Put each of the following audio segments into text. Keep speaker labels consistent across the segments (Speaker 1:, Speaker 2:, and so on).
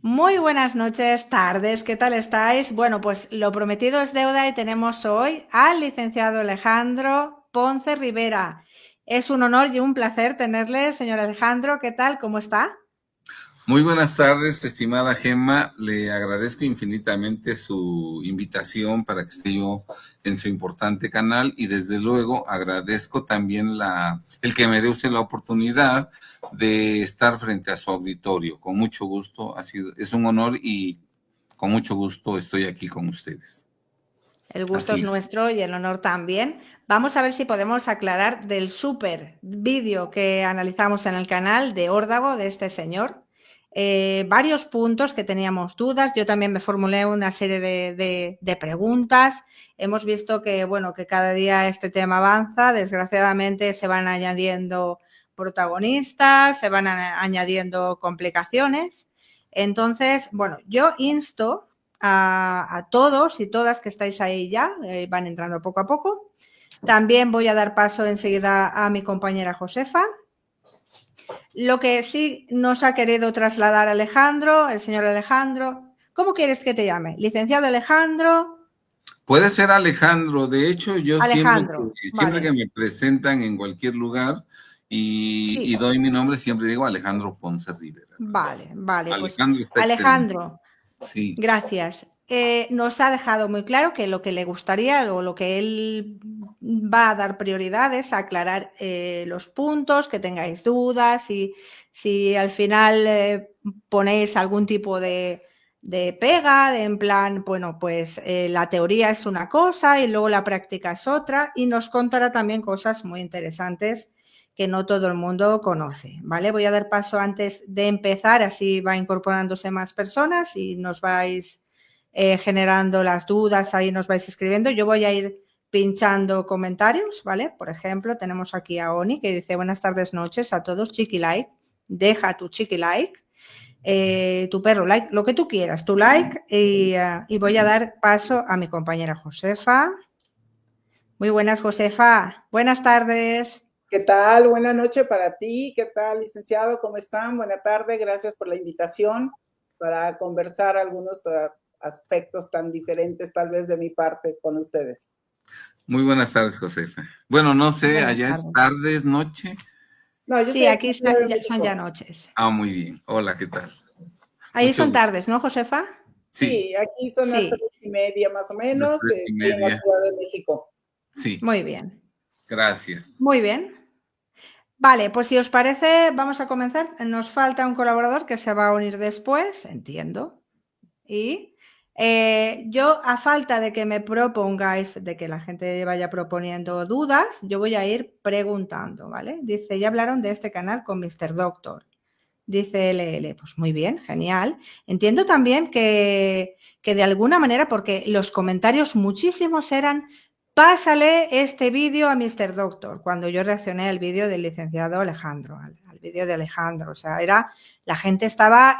Speaker 1: Muy buenas noches, tardes, ¿qué tal estáis? Bueno, pues lo prometido es deuda y tenemos hoy al licenciado Alejandro Ponce Rivera. Es un honor y un placer tenerle, señor Alejandro. ¿Qué tal? ¿Cómo está?
Speaker 2: Muy buenas tardes, estimada Gemma. Le agradezco infinitamente su invitación para que esté yo en su importante canal y desde luego agradezco también el que me dé usted la oportunidad de estar frente a su auditorio. Con mucho gusto, es un honor y con mucho gusto estoy aquí con ustedes.
Speaker 1: El gusto
Speaker 2: Así
Speaker 1: es
Speaker 2: es.
Speaker 1: nuestro y el honor también. Vamos a ver si podemos aclarar del súper vídeo que analizamos en el canal de Órdago, de este señor. Varios puntos que teníamos dudas. Yo también me formulé una serie de preguntas. Hemos visto que, bueno, que cada día este tema avanza. Desgraciadamente se van añadiendo protagonistas, se van añadiendo complicaciones. Entonces, bueno, yo insto a todos y todas que estáis ahí ya, van entrando poco a poco. También voy a dar paso enseguida a mi compañera Josefa. Lo que sí nos ha querido trasladar Alejandro, el señor Alejandro, ¿cómo quieres que te llame? Licenciado Alejandro.
Speaker 2: Puede ser Alejandro. De hecho, yo
Speaker 1: Alejandro,
Speaker 2: siempre que
Speaker 1: vale.
Speaker 2: me presentan en cualquier lugar y
Speaker 1: Sí,
Speaker 2: doy mi nombre, siempre digo Alejandro Ponce Rivera, nada más.
Speaker 1: vale, vale. Pues
Speaker 2: Alejandro está excelente.
Speaker 1: Alejandro,
Speaker 2: Sí,
Speaker 1: gracias. Nos ha dejado muy claro que lo que le gustaría o lo que él va a dar prioridad es aclarar los puntos, que tengáis dudas y si al final ponéis algún tipo de pega, en plan, bueno, pues la teoría es una cosa y luego la práctica es otra y nos contará también cosas muy interesantes que no todo el mundo conoce, ¿vale? Voy a dar paso antes de empezar, así va incorporándose más personas y nos vais generando las dudas, ahí nos vais escribiendo. Yo voy a ir pinchando comentarios, ¿vale? Por ejemplo, tenemos aquí a Oni que dice buenas tardes, noches a todos, chiqui like, deja tu chiqui like, tu perro like, lo que tú quieras, tu like y voy a dar paso a mi compañera Josefa. Muy buenas, Josefa. Buenas tardes.
Speaker 3: ¿Qué tal? Buena noche para ti. ¿Qué tal, licenciado? ¿Cómo están? Buena tarde. Gracias por la invitación para conversar algunos aspectos tan diferentes tal vez de mi parte con ustedes.
Speaker 2: muy buenas tardes, Josefa. Bueno, no sé,
Speaker 1: Buenas
Speaker 2: allá es
Speaker 1: tardes.
Speaker 2: tardes, noche.
Speaker 3: No, yo
Speaker 1: Sí,
Speaker 3: estoy aquí
Speaker 1: aquí
Speaker 3: en Ciudad de
Speaker 1: son ya
Speaker 3: México.
Speaker 1: noches.
Speaker 2: Ah, muy bien. Hola, ¿qué tal?
Speaker 1: Ahí
Speaker 2: Mucho
Speaker 1: son
Speaker 2: gusto.
Speaker 1: tardes, ¿no, Josefa?
Speaker 2: Sí,
Speaker 3: Sí, aquí son las
Speaker 1: Sí,
Speaker 3: 3:30 más o
Speaker 2: las
Speaker 3: menos.
Speaker 2: tres y
Speaker 3: Estoy en la
Speaker 2: media.
Speaker 3: Ciudad de México.
Speaker 2: Sí,
Speaker 1: muy bien.
Speaker 2: gracias.
Speaker 1: Muy bien. Vale, pues si os parece, vamos a comenzar. Nos falta un colaborador que se va a unir después, entiendo. Y yo, a falta de que me propongáis, de que la gente vaya proponiendo dudas, yo voy a ir preguntando, ¿vale? Dice, ya hablaron de este canal con Mr. Doctor. Dice LL, pues muy bien, genial. Entiendo también que de alguna manera, porque los comentarios muchísimos eran, pásale este vídeo a Mr. Doctor, cuando yo reaccioné al vídeo del licenciado Alejandro, al vídeo de Alejandro. O sea, la gente estaba,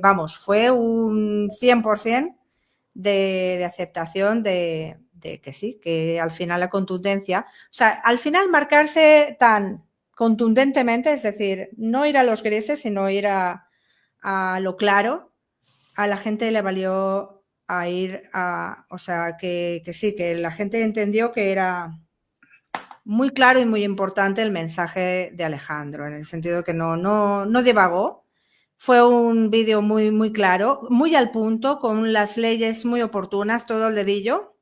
Speaker 1: vamos, fue un 100% de aceptación de que sí, que al final la contundencia, o sea, al final marcarse tan contundentemente, es decir, no ir a los grises, sino ir a lo claro, a la gente le valió a ir a, o sea, que sí, que la gente entendió que era muy claro y muy importante el mensaje de Alejandro, en el sentido que no divagó. Fue un vídeo muy, muy claro, muy al punto, con las leyes muy oportunas, todo el dedillo,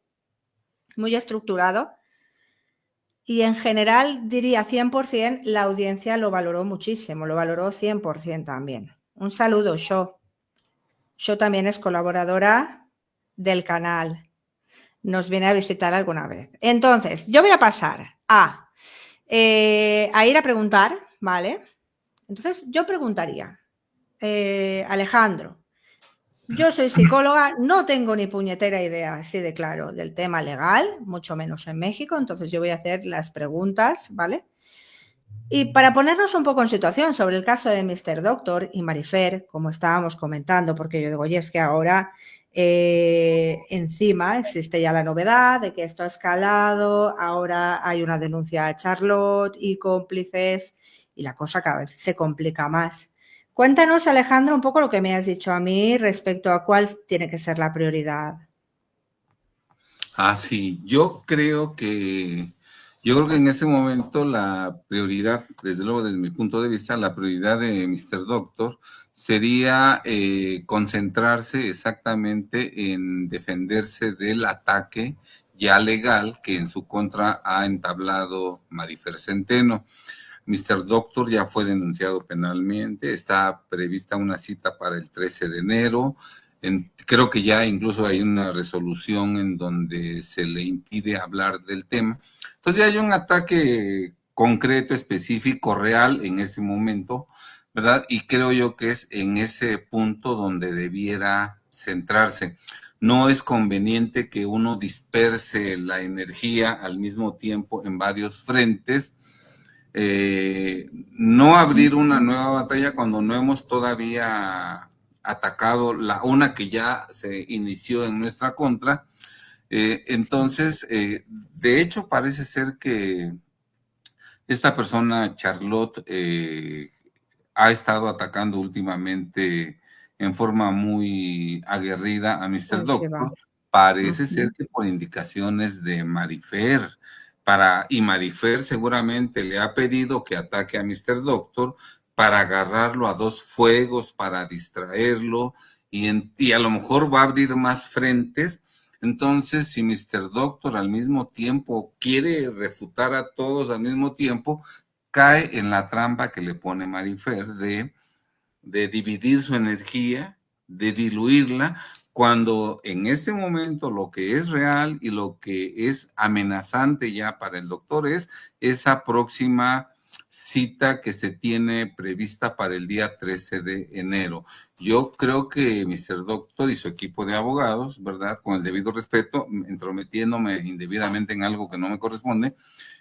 Speaker 1: muy estructurado. Y en general, diría 100%, la audiencia lo valoró muchísimo, lo valoró 100% también. Un saludo, Sho. Sho también es colaboradora del canal. Nos viene a visitar alguna vez. Entonces, yo voy a pasar a ir a preguntar, ¿vale? Entonces, yo preguntaría, Alejandro, yo soy psicóloga, no tengo ni puñetera idea, así de claro, del tema legal, mucho menos en México, entonces yo voy a hacer las preguntas, ¿vale? Y para ponernos un poco en situación sobre el caso de Mr. Doctor y Marifer, como estábamos comentando, porque yo digo, oye, es que ahora encima existe ya la novedad de que esto ha escalado, ahora hay una denuncia a Charlotte y cómplices y la cosa cada vez se complica más. Cuéntanos, Alejandro, un poco lo que me has dicho a mí respecto a cuál tiene que ser la prioridad.
Speaker 2: Sí, yo creo que en ese momento la prioridad, desde luego desde mi punto de vista, la prioridad de Mr. Doctor sería concentrarse exactamente en defenderse del ataque ya legal que en su contra ha entablado Marifer Centeno. Mr. Doctor ya fue denunciado penalmente, está prevista una cita para el 13 de enero. Creo que ya incluso hay una resolución en donde se le impide hablar del tema. Entonces ya hay un ataque concreto, específico, real en este momento, ¿verdad? Y creo yo que es en ese punto donde debiera centrarse. No es conveniente que uno disperse la energía al mismo tiempo en varios frentes. No abrir una nueva batalla cuando no hemos todavía atacado una que ya se inició en nuestra contra. Entonces, de hecho, parece ser que esta persona, Charlotte, ha estado atacando últimamente en forma muy aguerrida a Mr. Doctor. Parece ser que por indicaciones de Marifer, y Marifer seguramente le ha pedido que ataque a Mr. Doctor para agarrarlo a dos fuegos, para distraerlo, y a lo mejor va a abrir más frentes. Entonces, si Mr. Doctor al mismo tiempo quiere refutar a todos al mismo tiempo, cae en la trampa que le pone Marifer de dividir su energía, de diluirla, cuando en este momento lo que es real y lo que es amenazante ya para el doctor es esa próxima cita que se tiene prevista para el día 13 de enero. Yo creo que Mr. Doctor y su equipo de abogados, ¿verdad? Con el debido respeto, entrometiéndome indebidamente en algo que no me corresponde,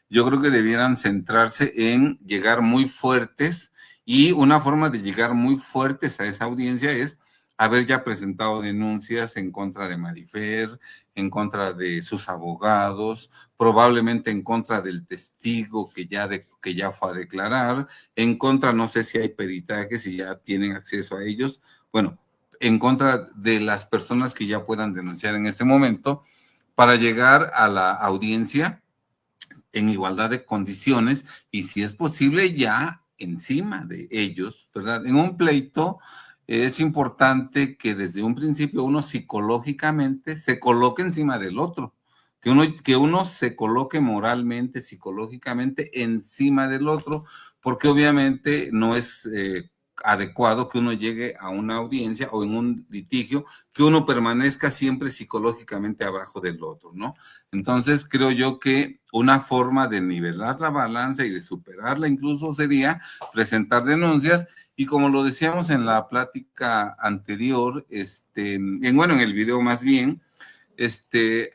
Speaker 2: yo creo que debieran centrarse en llegar muy fuertes, y una forma de llegar muy fuertes a esa audiencia es haber ya presentado denuncias en contra de Marifer, en contra de sus abogados, probablemente en contra del testigo que ya fue a declarar, en contra, no sé si hay peritajes, si ya tienen acceso a ellos, bueno, en contra de las personas que ya puedan denunciar en ese momento, para llegar a la audiencia en igualdad de condiciones y, si es posible, ya encima de ellos, ¿verdad? En un pleito es importante que desde un principio uno psicológicamente se coloque encima del otro, que uno se coloque moralmente, psicológicamente encima del otro, porque obviamente no es adecuado que uno llegue a una audiencia o en un litigio que uno permanezca siempre psicológicamente abajo del otro, ¿no? Entonces creo yo que una forma de nivelar la balanza y de superarla incluso sería presentar denuncias, y como lo decíamos en la plática anterior, en el video más bien,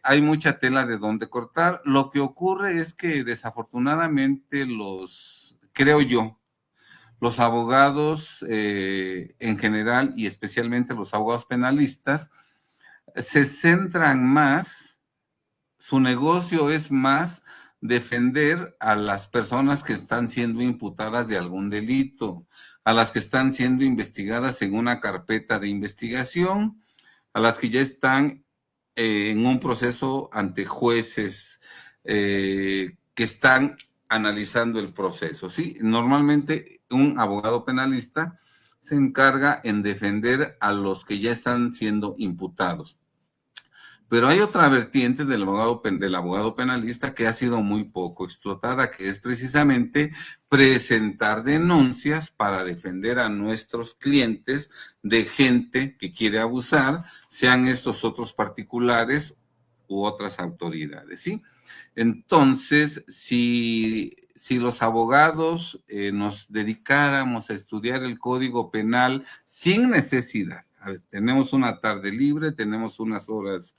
Speaker 2: hay mucha tela de donde cortar. Lo que ocurre es que desafortunadamente creo yo, los abogados en general y especialmente los abogados penalistas se centran más, su negocio es más defender a las personas que están siendo imputadas de algún delito, a las que están siendo investigadas en una carpeta de investigación, a las que ya están en un proceso ante jueces que están analizando el proceso, ¿sí? Normalmente un abogado penalista se encarga en defender a los que ya están siendo imputados. Pero hay otra vertiente del abogado penalista que ha sido muy poco explotada, que es precisamente presentar denuncias para defender a nuestros clientes de gente que quiere abusar, sean estos otros particulares u otras autoridades, ¿sí? Entonces, si los abogados nos dedicáramos a estudiar el Código Penal sin necesidad, a ver, tenemos una tarde libre, tenemos unas horas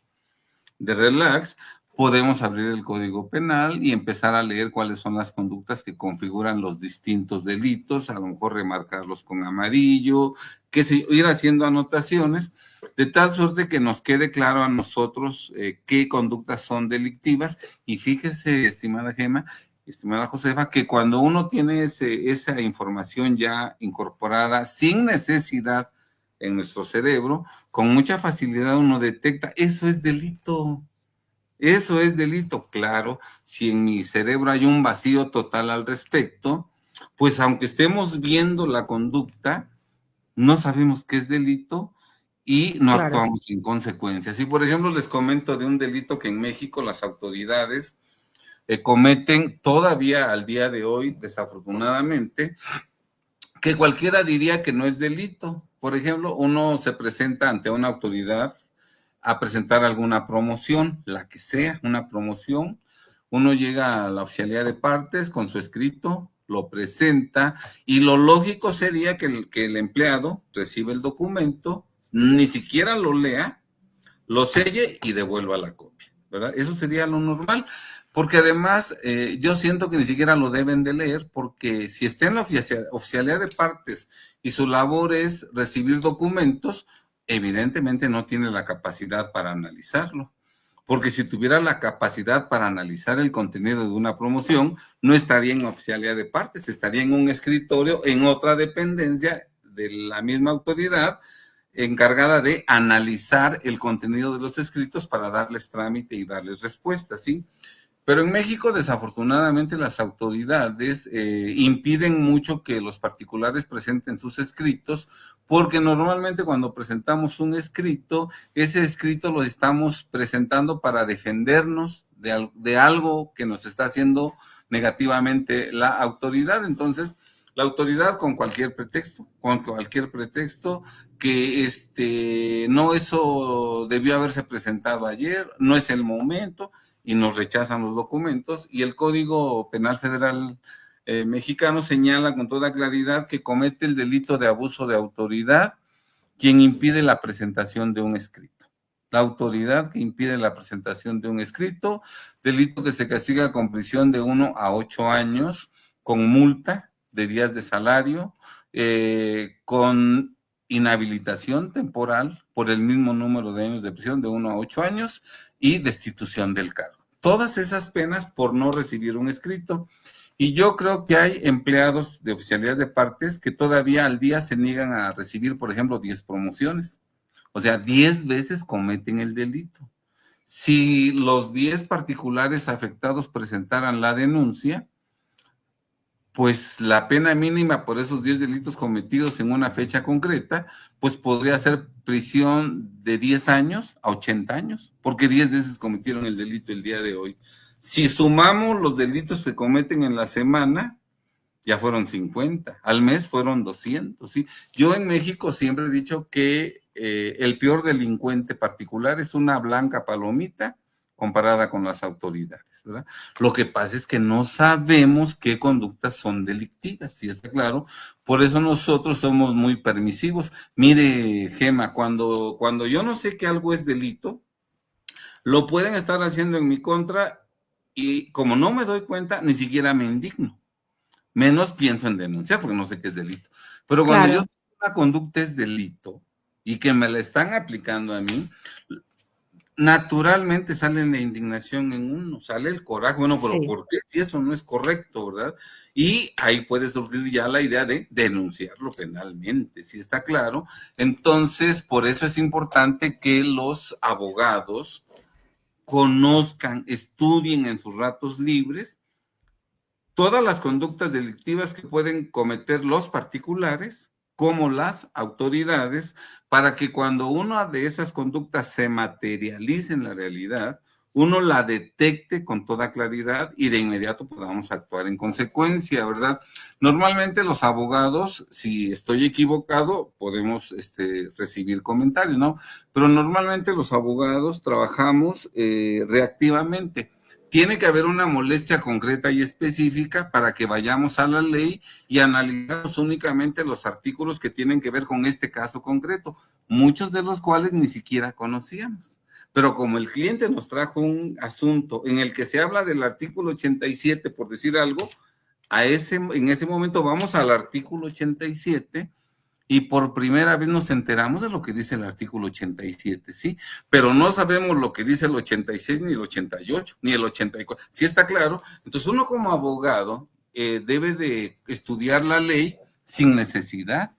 Speaker 2: de relax, podemos abrir el Código Penal y empezar a leer cuáles son las conductas que configuran los distintos delitos, a lo mejor remarcarlos con amarillo, ir haciendo anotaciones, de tal suerte que nos quede claro a nosotros qué conductas son delictivas. Y fíjese, estimada Gema, estimada Josefa, que cuando uno tiene esa información ya incorporada sin necesidad en nuestro cerebro, con mucha facilidad uno detecta, eso es delito. Eso es delito, claro. Si en mi cerebro hay un vacío total al respecto, pues aunque estemos viendo la conducta, no sabemos qué es delito y no
Speaker 1: Claro.
Speaker 2: actuamos en consecuencia. Si, por ejemplo, les comento de un delito que en México las autoridades cometen todavía al día de hoy, desafortunadamente, que cualquiera diría que no es delito. Por ejemplo, uno se presenta ante una autoridad a presentar alguna promoción, la que sea, una promoción. Uno llega a la oficialía de partes con su escrito, lo presenta y lo lógico sería que el empleado reciba el documento, ni siquiera lo lea, lo selle y devuelva la copia, ¿verdad? Eso sería lo normal, porque además yo siento que ni siquiera lo deben de leer, porque si está en la oficialidad de partes y su labor es recibir documentos, evidentemente no tiene la capacidad para analizarlo. Porque si tuviera la capacidad para analizar el contenido de una promoción, no estaría en oficialidad de partes, estaría en un escritorio, en otra dependencia de la misma autoridad, encargada de analizar el contenido de los escritos para darles trámite y darles respuesta, ¿sí? Pero en México, desafortunadamente, las autoridades impiden mucho que los particulares presenten sus escritos, porque normalmente cuando presentamos un escrito, ese escrito lo estamos presentando para defendernos de algo que nos está haciendo negativamente la autoridad. Entonces, la autoridad con cualquier pretexto, que no, eso debió haberse presentado ayer, no es el momento, y nos rechazan los documentos, y el Código Penal Federal mexicano señala con toda claridad que comete el delito de abuso de autoridad quien impide la presentación de un escrito. La autoridad que impide la presentación de un escrito, delito que se castiga con prisión de 1 a 8 años, con multa de días de salario, con inhabilitación temporal por el mismo número de años de prisión, de 1 a 8 años, y destitución del cargo. Todas esas penas por no recibir un escrito. Y yo creo que hay empleados de oficialidad de partes que todavía al día se niegan a recibir, por ejemplo, 10 promociones. O sea, 10 veces cometen el delito. Si los 10 particulares afectados presentaran la denuncia, pues la pena mínima por esos 10 delitos cometidos en una fecha concreta, pues podría ser prisión de 10 años a 80 años, porque 10 veces cometieron el delito el día de hoy. Si sumamos los delitos que cometen en la semana, ya fueron 50, al mes fueron 200, ¿sí? Yo en México siempre he dicho que el peor delincuente particular es una blanca palomita comparada con las autoridades, ¿verdad? Lo que pasa es que no sabemos qué conductas son delictivas, ¿sí está claro? Por eso nosotros somos muy permisivos. Mire, Gema, cuando yo no sé que algo es delito, lo pueden estar haciendo en mi contra y como no me doy cuenta, ni siquiera me indigno. Menos pienso en denunciar porque no sé qué es delito. Pero cuando yo sé que una conducta es delito y que me la están aplicando a mí, naturalmente sale la indignación en uno, sale el coraje, bueno, pero sí. ¿Por qué? Si eso no es correcto, ¿verdad? Y ahí puede surgir ya la idea de denunciarlo penalmente, ¿sí está claro? Entonces, por eso es importante que los abogados conozcan, estudien en sus ratos libres todas las conductas delictivas que pueden cometer los particulares como las autoridades, para que cuando una de esas conductas se materialice en la realidad, uno la detecte con toda claridad y de inmediato podamos actuar en consecuencia, ¿verdad? Normalmente los abogados, si estoy equivocado, podemos recibir comentarios, ¿no? Pero normalmente los abogados trabajamos reactivamente. Tiene que haber una molestia concreta y específica para que vayamos a la ley y analicemos únicamente los artículos que tienen que ver con este caso concreto, muchos de los cuales ni siquiera conocíamos. Pero como el cliente nos trajo un asunto en el que se habla del artículo 87, por decir algo, en ese momento vamos al artículo 87 y por primera vez nos enteramos de lo que dice el artículo 87, ¿sí? Pero no sabemos lo que dice el 86, ni el 88, ni el 84. ¿Sí está claro? Entonces uno como abogado debe de estudiar la ley sin necesidad.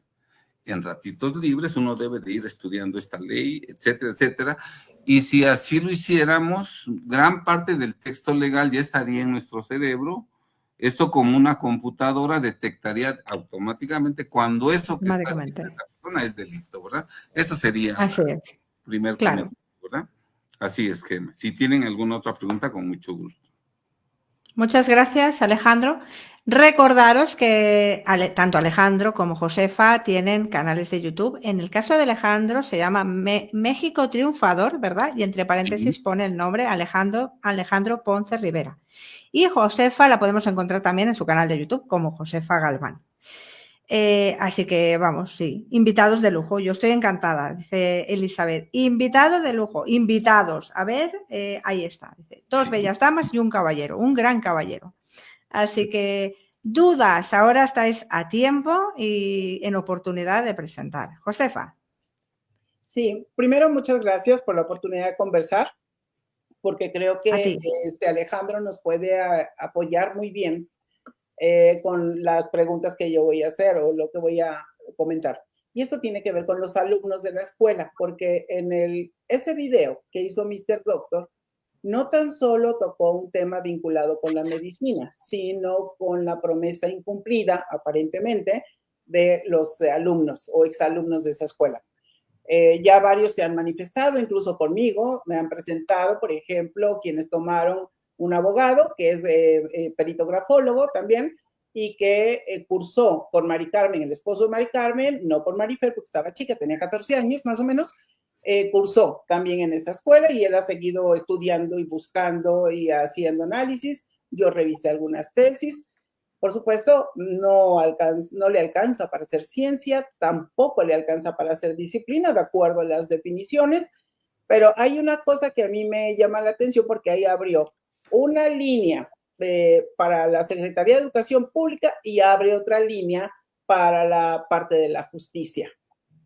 Speaker 2: En ratitos libres uno debe de ir estudiando esta ley, etcétera, etcétera. Y si así lo hiciéramos, gran parte del texto legal ya estaría en nuestro cerebro. Esto, como una computadora, detectaría automáticamente cuando eso que está haciendo esta persona es delito, ¿verdad? Eso sería
Speaker 1: el
Speaker 2: primer
Speaker 1: claro.
Speaker 2: comentario, ¿verdad? Así es, que si tienen alguna otra pregunta, con mucho gusto.
Speaker 1: Muchas gracias, Alejandro. Recordaros que tanto Alejandro como Josefa tienen canales de YouTube. En el caso de Alejandro se llama México Triunfador, ¿verdad? Y entre paréntesis pone el nombre Alejandro Ponce Rivera. Y Josefa la podemos encontrar también en su canal de YouTube como Josefa Galván. Así que vamos, sí, invitados de lujo. Yo estoy encantada, dice Elizabeth. Invitado de lujo, invitados. A ver, ahí está. Dice, dos bellas damas y un caballero, un gran caballero. Así que dudas, ahora estáis a tiempo y en oportunidad de presentar. Josefa.
Speaker 3: Sí, primero muchas gracias por la oportunidad de conversar, porque creo que Alejandro nos puede apoyar muy bien con las preguntas que yo voy a hacer o lo que voy a comentar. Y esto tiene que ver con los alumnos de la escuela, porque en ese video que hizo Mr. Doctor, no tan solo tocó un tema vinculado con la medicina, sino con la promesa incumplida, aparentemente, de los alumnos o exalumnos de esa escuela. Ya varios se han manifestado, incluso conmigo, me han presentado, por ejemplo, quienes tomaron un abogado, que es perito grafólogo también, y que cursó con Mari Carmen, el esposo de Mari Carmen, no con Marifer, porque estaba chica, tenía 14 años más o menos, cursó también en esa escuela y él ha seguido estudiando y buscando y haciendo análisis. Yo revisé algunas tesis. Por supuesto, no le alcanza para hacer ciencia, tampoco le alcanza para hacer disciplina, de acuerdo a las definiciones, pero hay una cosa que a mí me llama la atención porque ahí abrió una línea para la Secretaría de Educación Pública y abre otra línea para la parte de la justicia,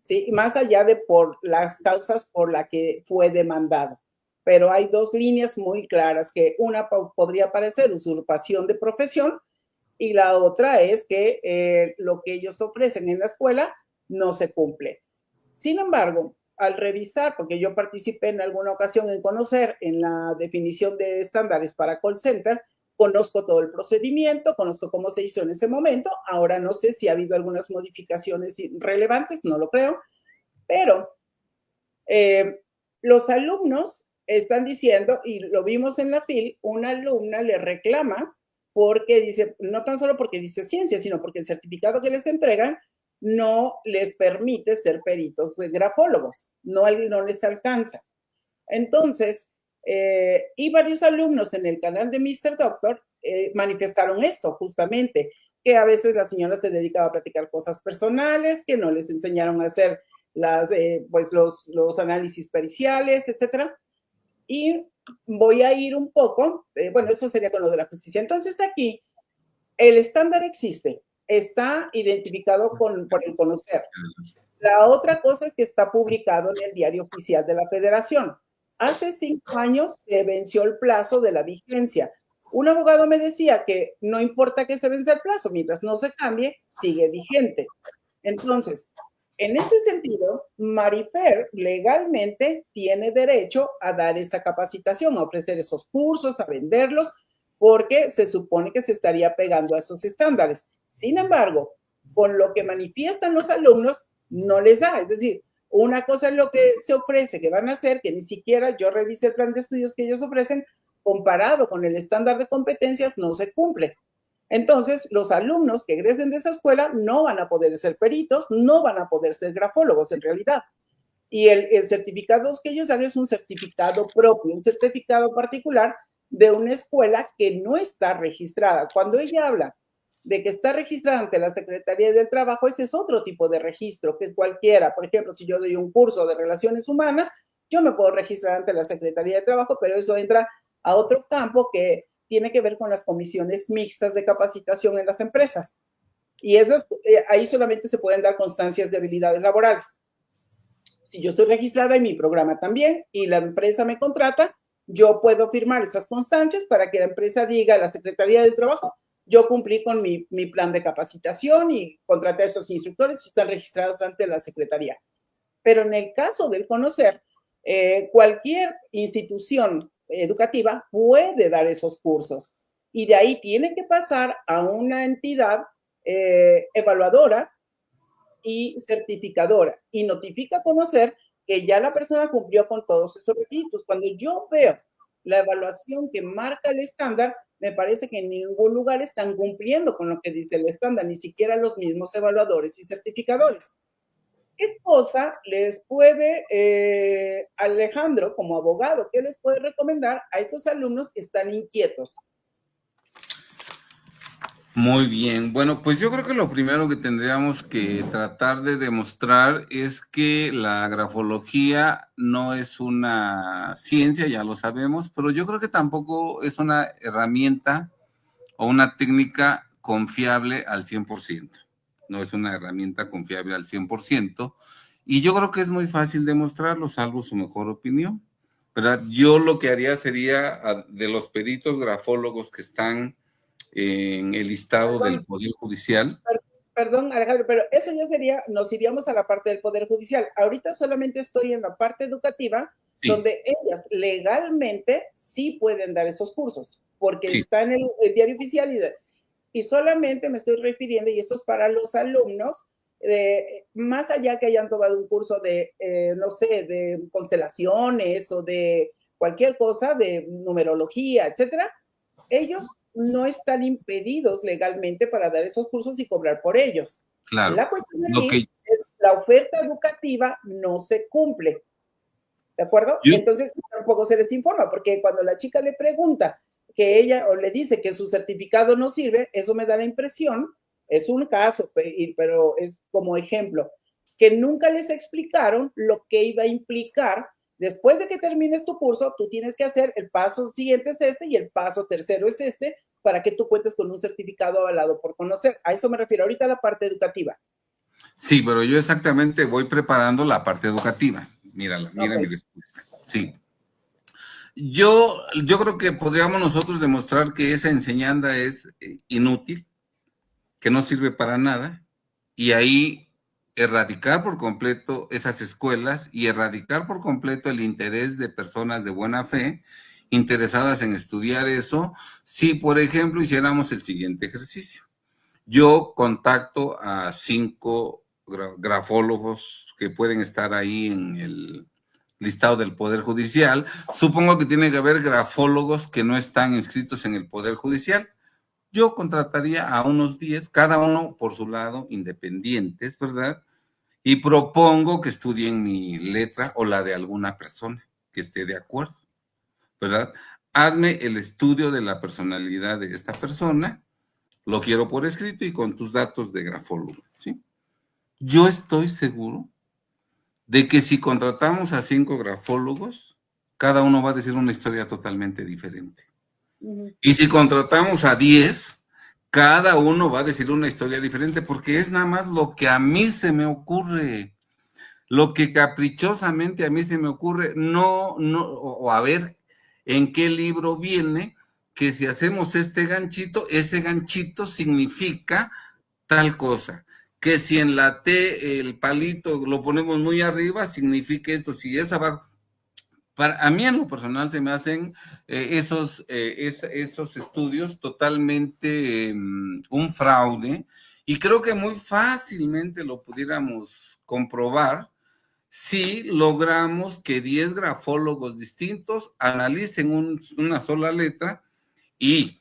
Speaker 3: ¿sí? Más allá de por las causas por las que fue demandado. Pero hay dos líneas muy claras, que una podría parecer usurpación de profesión y la otra es que lo que ellos ofrecen en la escuela no se cumple. Sin embargo, al revisar, porque yo participé en alguna ocasión en conocer en la definición de estándares para call center, conozco todo el procedimiento, conozco cómo se hizo en ese momento. Ahora no sé si ha habido algunas modificaciones relevantes, no lo creo, pero los alumnos están diciendo, y lo vimos en la FIL, una alumna le reclama porque dice, no tan solo porque dice ciencia, sino porque el certificado que les entregan no les permite ser peritos grafólogos, no les alcanza. Entonces, y varios alumnos en el canal de Mr. Doctor manifestaron esto justamente, que a veces la señora se dedicaba a platicar cosas personales, que no les enseñaron a hacer los análisis periciales, etcétera. Y voy a ir un poco, bueno, eso sería con lo de la justicia. Entonces aquí, el estándar existe, está identificado por el conocer. La otra cosa es que está publicado en el Diario Oficial de la Federación. Hace 5 años se venció el plazo de la vigencia. Un abogado me decía que no importa que se vence el plazo, mientras no se cambie, sigue vigente. Entonces, en ese sentido, Marifer legalmente tiene derecho a dar esa capacitación, a ofrecer esos cursos, a venderlos, porque se supone que se estaría pegando a esos estándares. Sin embargo, con lo que manifiestan los alumnos, no les da. Es decir, una cosa es lo que se ofrece, que van a hacer, que ni siquiera yo revisé el plan de estudios que ellos ofrecen, comparado con el estándar de competencias, no se cumple. Entonces, los alumnos que egresen de esa escuela no van a poder ser peritos, no van a poder ser grafólogos en realidad. Y el certificado que ellos dan es un certificado propio, un certificado particular de una escuela que no está registrada. Cuando ella habla de que está registrada ante la Secretaría del Trabajo, ese es otro tipo de registro que cualquiera. Por ejemplo, si yo doy un curso de relaciones humanas, yo me puedo registrar ante la Secretaría de Trabajo, pero eso entra a otro campo que tiene que ver con las comisiones mixtas de capacitación en las empresas. Y ahí solamente se pueden dar constancias de habilidades laborales. Si yo estoy registrada en mi programa también y la empresa me contrata, yo puedo firmar esas constancias para que la empresa diga a la Secretaría del Trabajo, yo cumplí con mi plan de capacitación y contraté a esos instructores y están registrados ante la Secretaría. Pero en el caso del Conocer, cualquier institución educativa puede dar esos cursos y de ahí tiene que pasar a una entidad evaluadora y certificadora y notifica a Conocer que ya la persona cumplió con todos esos requisitos. Cuando yo veo la evaluación que marca el estándar, me parece que en ningún lugar están cumpliendo con lo que dice el estándar, ni siquiera los mismos evaluadores y certificadores. ¿Qué cosa les puede, Alejandro, como abogado, qué les puede recomendar a estos alumnos que están inquietos?
Speaker 2: Muy bien, bueno, pues yo creo que lo primero que tendríamos que tratar de demostrar es que la grafología no es una ciencia, ya lo sabemos, pero yo creo que tampoco es una herramienta o una técnica confiable al 100%. No es una herramienta confiable al 100%, y yo creo que es muy fácil demostrarlo, salvo su mejor opinión, ¿verdad? Yo lo que haría sería, de los peritos grafólogos que están en el listado del Poder Judicial.
Speaker 3: Perdón, Alejandro, pero eso ya sería, nos iríamos a la parte del Poder Judicial. Ahorita solamente estoy en la parte educativa, sí, donde ellas legalmente sí pueden dar esos cursos, porque sí, está en el diario oficial y solamente me estoy refiriendo, y esto es para los alumnos, más allá que hayan tomado un curso de, no sé, de constelaciones o de cualquier cosa, de numerología, etcétera, ellos no están impedidos legalmente para dar esos cursos y cobrar por ellos. Claro. La cuestión aquí es la oferta educativa no se cumple. ¿De acuerdo? Entonces tampoco se les informa, porque cuando la chica le pregunta que ella o le dice que su certificado no sirve, eso me da la impresión, es un caso, pero es como ejemplo, que nunca les explicaron lo que iba a implicar. Después de que termines tu curso, tú tienes que hacer el paso siguiente es este y el paso tercero es este para que tú cuentes con un certificado avalado por Conocer. A eso me refiero ahorita a la parte educativa.
Speaker 2: Sí, pero yo exactamente voy preparando la parte educativa. Mírala, mira mi respuesta. Sí. Yo creo que podríamos nosotros demostrar que esa enseñanza es inútil, que no sirve para nada, y ahí erradicar por completo esas escuelas y erradicar por completo el interés de personas de buena fe interesadas en estudiar eso, si por ejemplo hiciéramos el siguiente ejercicio. Yo contacto a 5 grafólogos que pueden estar ahí en el listado del Poder Judicial. Supongo que tiene que haber grafólogos que no están inscritos en el Poder Judicial. Yo contrataría a unos 10, cada uno por su lado, independientes, ¿verdad? Y propongo que estudien mi letra o la de alguna persona que esté de acuerdo, ¿verdad? Hazme el estudio de la personalidad de esta persona, lo quiero por escrito y con tus datos de grafólogo, ¿sí? Yo estoy seguro de que si contratamos a 5 grafólogos, cada uno va a decir una historia totalmente diferente. Y si contratamos a 10, cada uno va a decir una historia diferente, porque es nada más lo que a mí se me ocurre, lo que caprichosamente a mí se me ocurre, o a ver en qué libro viene que si hacemos este ganchito, ese ganchito significa tal cosa, que si en la T el palito lo ponemos muy arriba, significa esto, si es abajo. A mí en lo personal se me hacen esos estudios totalmente un fraude, y creo que muy fácilmente lo pudiéramos comprobar si logramos que 10 grafólogos distintos analicen una sola letra, y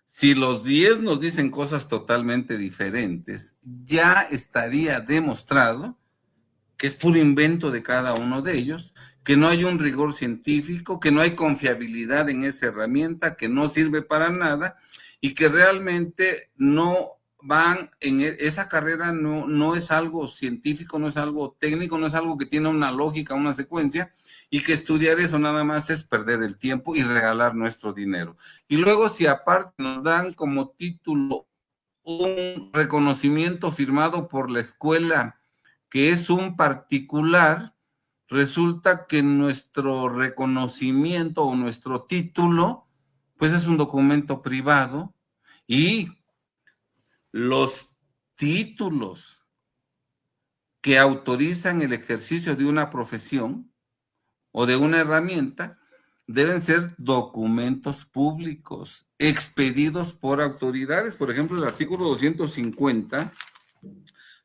Speaker 2: si los 10 nos dicen cosas totalmente diferentes, ya estaría demostrado que es puro invento de cada uno de ellos, que no hay un rigor científico, que no hay confiabilidad en esa herramienta, que no sirve para nada y que realmente no van en esa carrera, no es algo científico, no es algo técnico, no es algo que tiene una lógica, una secuencia, y que estudiar eso nada más es perder el tiempo y regalar nuestro dinero. Y luego si aparte nos dan como título un reconocimiento firmado por la escuela, que es un particular, resulta que nuestro reconocimiento o nuestro título, pues es un documento privado, y los títulos que autorizan el ejercicio de una profesión o de una herramienta deben ser documentos públicos, expedidos por autoridades. Por ejemplo, el artículo 250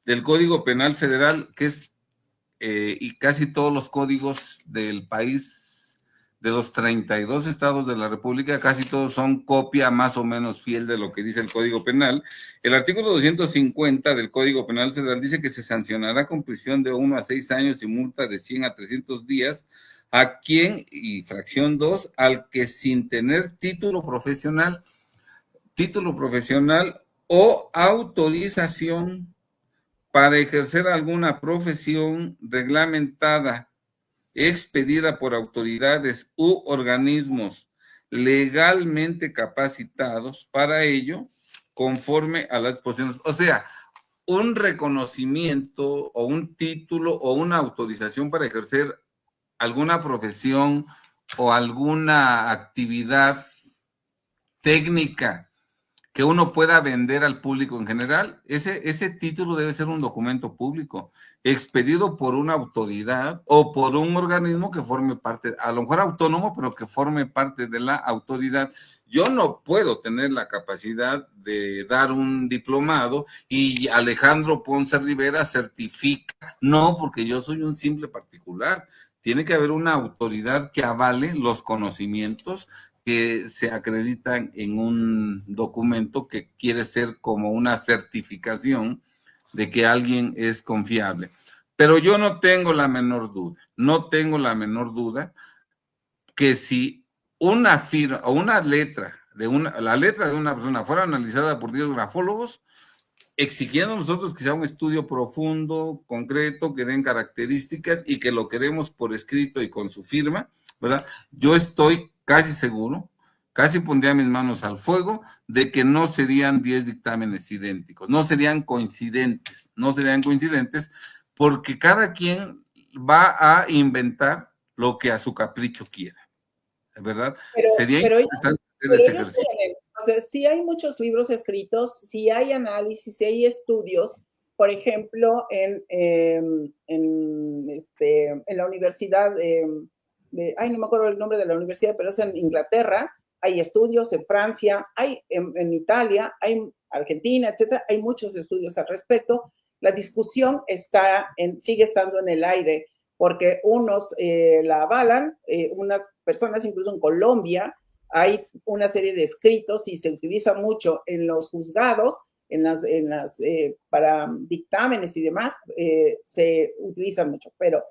Speaker 2: del Código Penal Federal, que es, y casi todos los códigos del país, de los 32 estados de la República, casi todos son copia más o menos fiel de lo que dice el Código Penal. El artículo 250 del Código Penal Federal dice que se sancionará con prisión de 1 a 6 años y multa de 100 a 300 días a quien, y fracción 2, al que sin tener título profesional o autorización para ejercer alguna profesión reglamentada, expedida por autoridades u organismos legalmente capacitados para ello, conforme a las disposiciones. O sea, un reconocimiento o un título o una autorización para ejercer alguna profesión o alguna actividad técnica que uno pueda vender al público en general, ese título debe ser un documento público, expedido por una autoridad o por un organismo que forme parte, a lo mejor autónomo, pero que forme parte de la autoridad. Yo no puedo tener la capacidad de dar un diplomado y Alejandro Ponce Rivera certifica. No, porque yo soy un simple particular. Tiene que haber una autoridad que avale los conocimientos que se acreditan en un documento que quiere ser como una certificación de que alguien es confiable. Pero yo no tengo la menor duda que si una firma o una letra la letra de una persona fuera analizada por 10 grafólogos, exigiendo nosotros que sea un estudio profundo, concreto, que den características y que lo queremos por escrito y con su firma, ¿verdad? Yo estoy casi seguro, casi pondría mis manos al fuego, de que no serían 10 dictámenes idénticos, no serían coincidentes, porque cada quien va a inventar lo que a su capricho quiera, ¿verdad? Sería interesante hacer ese ejercicio.
Speaker 3: Entonces, sí hay muchos libros escritos, sí hay análisis, sí hay estudios. Por ejemplo, en la universidad no me acuerdo el nombre de la universidad, pero es en Inglaterra, hay estudios, en Francia, hay en Italia, hay Argentina, etcétera, hay muchos estudios al respecto. La discusión sigue estando en el aire, porque unos la avalan, unas personas incluso en Colombia, hay una serie de escritos y se utiliza mucho en los juzgados, para dictámenes y demás, se utiliza mucho, pero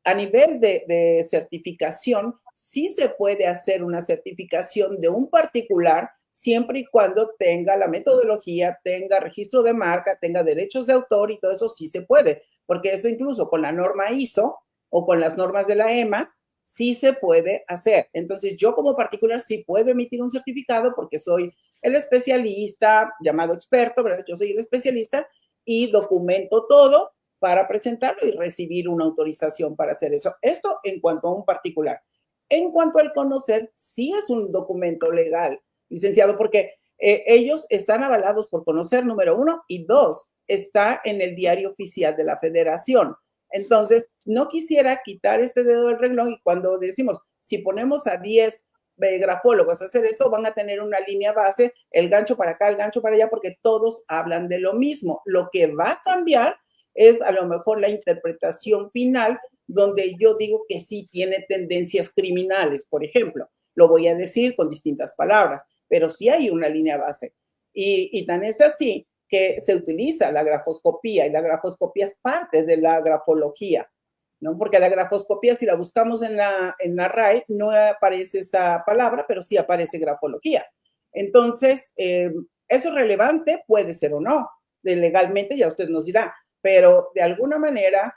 Speaker 3: a nivel de certificación, sí se puede hacer una certificación de un particular siempre y cuando tenga la metodología, tenga registro de marca, tenga derechos de autor y todo eso sí se puede, porque eso incluso con la norma ISO o con las normas de la EMA, sí se puede hacer. Entonces, yo como particular sí puedo emitir un certificado porque soy el especialista, llamado experto, ¿verdad? Yo soy el especialista y documento todo para presentarlo y recibir una autorización para hacer eso. Esto en cuanto a un particular. En cuanto al conocer, sí es un documento legal, licenciado, porque ellos están avalados por conocer, número 1, y 2, está en el diario oficial de la Federación. Entonces, no quisiera quitar este dedo del renglón y cuando decimos, si ponemos a 10 grafólogos a hacer esto, van a tener una línea base, el gancho para acá, el gancho para allá, porque todos hablan de lo mismo. Lo que va a cambiar es a lo mejor la interpretación final, donde yo digo que sí tiene tendencias criminales, por ejemplo. Lo voy a decir con distintas palabras, pero sí hay una línea base. Y tan es así que se utiliza la grafoscopía, y la grafoscopía es parte de la grafología, ¿no? Porque la grafoscopía, si la buscamos en la RAE, no aparece esa palabra, pero sí aparece grafología. Entonces, ¿eso es relevante? Puede ser o no. Legalmente ya usted nos dirá, pero de alguna manera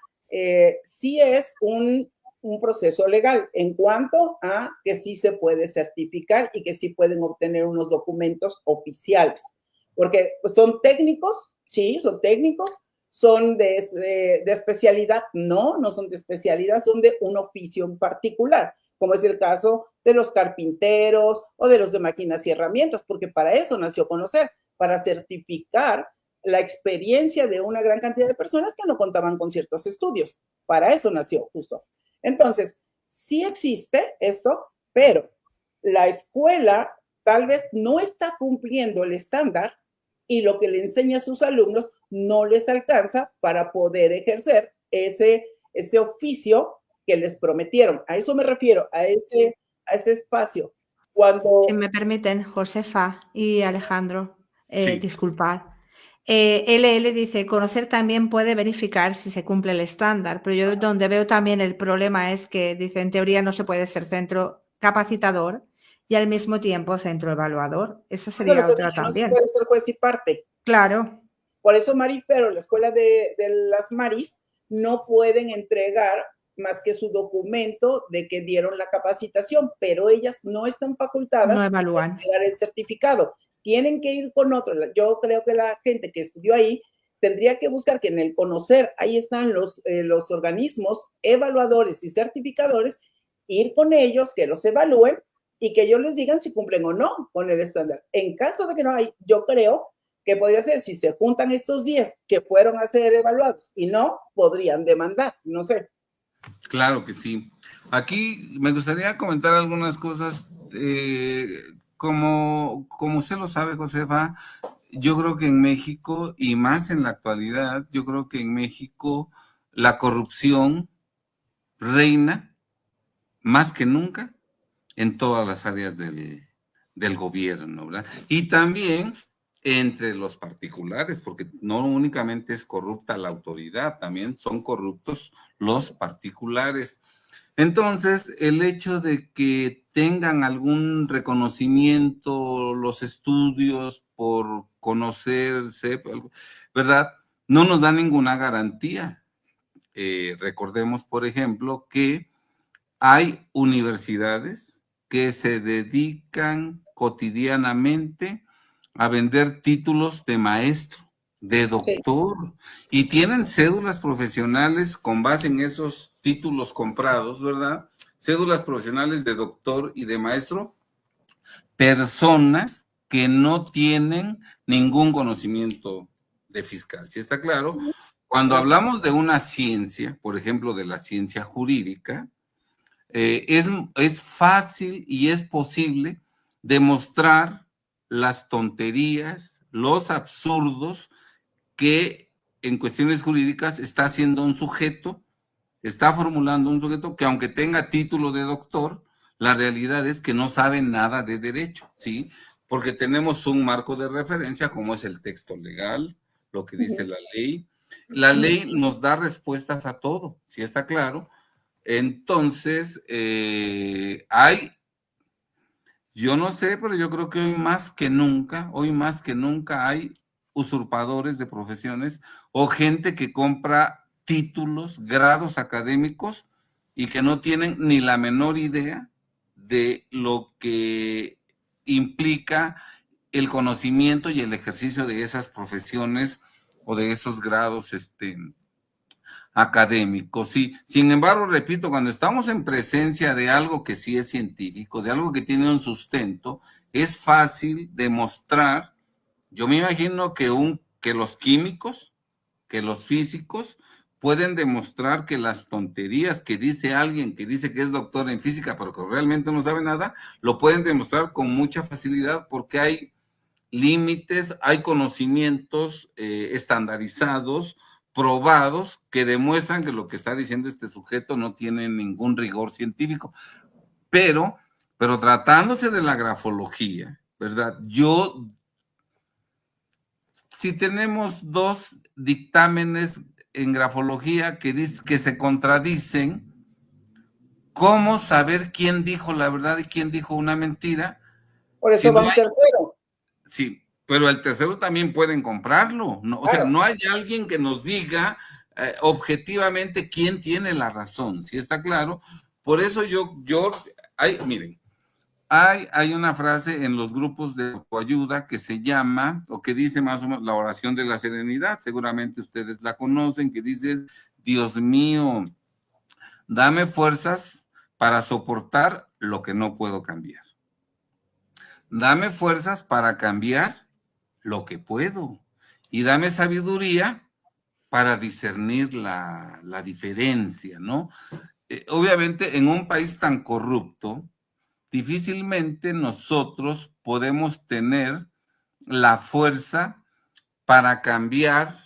Speaker 3: sí es un proceso legal en cuanto a que sí se puede certificar y que sí pueden obtener unos documentos oficiales. porque pues, son técnicos, sí, son técnicos, son de especialidad, no son de especialidad, son de un oficio en particular, como es el caso de los carpinteros o de los de máquinas y herramientas, porque para eso nació Conocer, para certificar la experiencia de una gran cantidad de personas que no contaban con ciertos estudios. Para eso nació justo. Entonces, sí existe esto, pero la escuela tal vez no está cumpliendo el estándar y lo que le enseña a sus alumnos no les alcanza para poder ejercer ese oficio que les prometieron. A eso me refiero, a ese espacio. Cuando...
Speaker 1: Si me permiten, Josefa y Alejandro,
Speaker 2: Sí.
Speaker 1: disculpad. LL dice, Conocer también puede verificar si se cumple el estándar, pero yo donde veo también el problema es que, dice, en teoría no se puede ser centro capacitador y al mismo tiempo centro evaluador. Esa sería otra también.
Speaker 3: No se puede ser juez y parte.
Speaker 1: Claro.
Speaker 3: Por eso Marifero, la escuela de las Maris, no pueden entregar más que su documento de que dieron la capacitación, pero ellas no están facultadas
Speaker 1: no evalúan.
Speaker 3: para entregar el certificado. Tienen que ir con otro. Yo creo que la gente que estudió ahí tendría que buscar que en el Conocer, ahí están los organismos evaluadores y certificadores, ir con ellos, que los evalúen y que ellos les digan si cumplen o no con el estándar. En caso de que no hay, yo creo que podría ser, si se juntan estos 10 que fueron a ser evaluados y no, podrían demandar, no sé.
Speaker 2: Claro que sí. Aquí me gustaría comentar algunas cosas. Como usted lo sabe, Josefa, yo creo que en México, y más en la actualidad, yo creo que en México la corrupción reina más que nunca en todas las áreas del gobierno, ¿verdad? Y también entre los particulares, porque no únicamente es corrupta la autoridad, también son corruptos los particulares. Entonces, el hecho de que tengan algún reconocimiento los estudios por conocerse, ¿verdad? No nos da ninguna garantía. Recordemos, por ejemplo, que hay universidades que se dedican cotidianamente a vender títulos de maestro, de doctor, y tienen cédulas profesionales con base en esos títulos comprados, ¿verdad? Cédulas profesionales de doctor y de maestro, personas que no tienen ningún conocimiento de fiscal. ¿Sí está claro? Cuando hablamos de una ciencia, por ejemplo, de la ciencia jurídica, es fácil y es posible demostrar las tonterías, los absurdos que en cuestiones jurídicas está haciendo un sujeto, está formulando un sujeto que aunque tenga título de doctor, la realidad es que no sabe nada de derecho, ¿sí? Porque tenemos un marco de referencia como es el texto legal, lo que dice la ley. La ley nos da respuestas a todo, ¿sí está claro? Entonces, yo no sé, pero yo creo que hoy más que nunca hay usurpadores de profesiones o gente que compra títulos, grados académicos y que no tienen ni la menor idea de lo que implica el conocimiento y el ejercicio de esas profesiones o de esos grados, académicos, sí. Sin embargo, repito, cuando estamos en presencia de algo que sí es científico, de algo que tiene un sustento, es fácil demostrar. Yo me imagino que los químicos, que los físicos pueden demostrar que las tonterías que dice alguien que dice que es doctor en física, pero que realmente no sabe nada, lo pueden demostrar con mucha facilidad porque hay límites, hay conocimientos estandarizados, probados, que demuestran que lo que está diciendo este sujeto no tiene ningún rigor científico. Pero tratándose de la grafología, ¿verdad? Si tenemos dos dictámenes en grafología que se contradicen, ¿cómo saber quién dijo la verdad y quién dijo una mentira?
Speaker 3: Por eso va un tercero.
Speaker 2: Sí, pero el tercero también pueden comprarlo, ¿no? Claro. O sea, no hay alguien que nos diga objetivamente quién tiene la razón, ¿sí está claro? Por eso miren, Hay una frase en los grupos de autoayuda que se llama, o que dice más o menos, la oración de la serenidad. Seguramente ustedes la conocen, que dice: Dios mío, dame fuerzas para soportar lo que no puedo cambiar. Dame fuerzas para cambiar lo que puedo. Y dame sabiduría para discernir la diferencia, ¿no? Obviamente, en un país tan corrupto, difícilmente nosotros podemos tener la fuerza para cambiar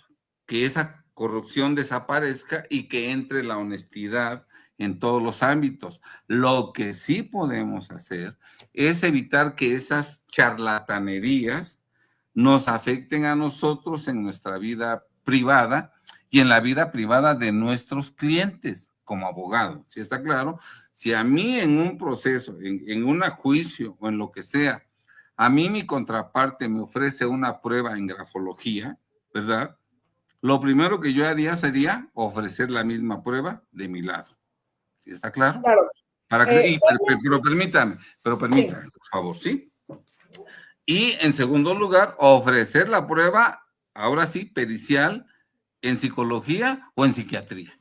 Speaker 2: que esa corrupción desaparezca y que entre la honestidad en todos los ámbitos. Lo que sí podemos hacer es evitar que esas charlatanerías nos afecten a nosotros en nuestra vida privada y en la vida privada de nuestros clientes como abogado. ¿Sí está claro? Si a mí en un proceso, en un juicio o en lo que sea, a mí mi contraparte me ofrece una prueba en grafología, ¿verdad? Lo primero que yo haría sería ofrecer la misma prueba de mi lado. ¿Sí está claro?
Speaker 3: Claro.
Speaker 2: Pero permítame, sí, por favor, ¿sí? Y en segundo lugar, ofrecer la prueba, ahora sí, pericial, en psicología o en psiquiatría.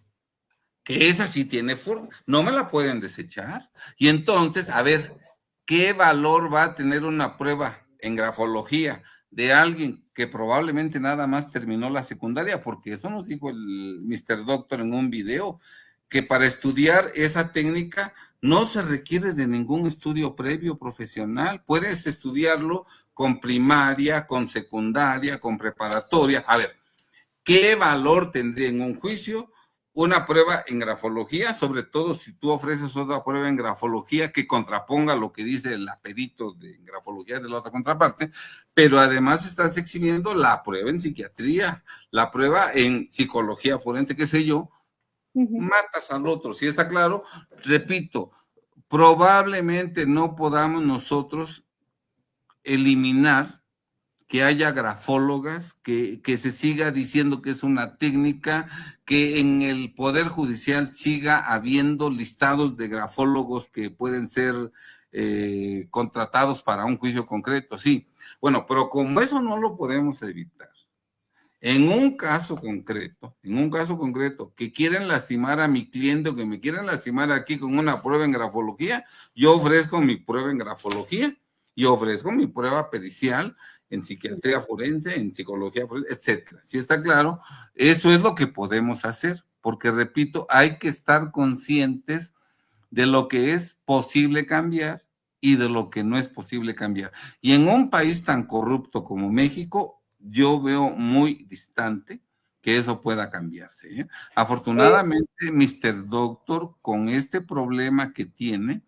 Speaker 2: Que esa sí tiene forma, no me la pueden desechar. Y entonces, a ver, ¿qué valor va a tener una prueba en grafología de alguien que probablemente nada más terminó la secundaria? Porque eso nos dijo el Mr. Doctor en un video, que para estudiar esa técnica no se requiere de ningún estudio previo profesional. Puedes estudiarlo con primaria, con secundaria, con preparatoria. A ver, ¿qué valor tendría en un juicio una prueba en grafología? Sobre todo si tú ofreces otra prueba en grafología que contraponga lo que dice el perito de grafología de la otra contraparte, pero además estás exhibiendo la prueba en psiquiatría, la prueba en psicología forense, qué sé yo, matas al otro. ¿Sí está claro? Repito, probablemente no podamos nosotros eliminar que haya grafólogas, que se siga diciendo que es una técnica, que en el Poder Judicial siga habiendo listados de grafólogos que pueden ser contratados para un juicio concreto, sí. Bueno, pero como eso no lo podemos evitar, en un caso concreto, que quieren lastimar a mi cliente o que me quieren lastimar aquí con una prueba en grafología, yo ofrezco mi prueba en grafología y ofrezco mi prueba pericial en psiquiatría forense, en psicología forense, etcétera. ¿Sí está claro? Eso es lo que podemos hacer, porque repito, hay que estar conscientes de lo que es posible cambiar y de lo que no es posible cambiar. Y en un país tan corrupto como México, yo veo muy distante que eso pueda cambiarse, ¿eh? Afortunadamente, Mr. Doctor, con este problema que tiene,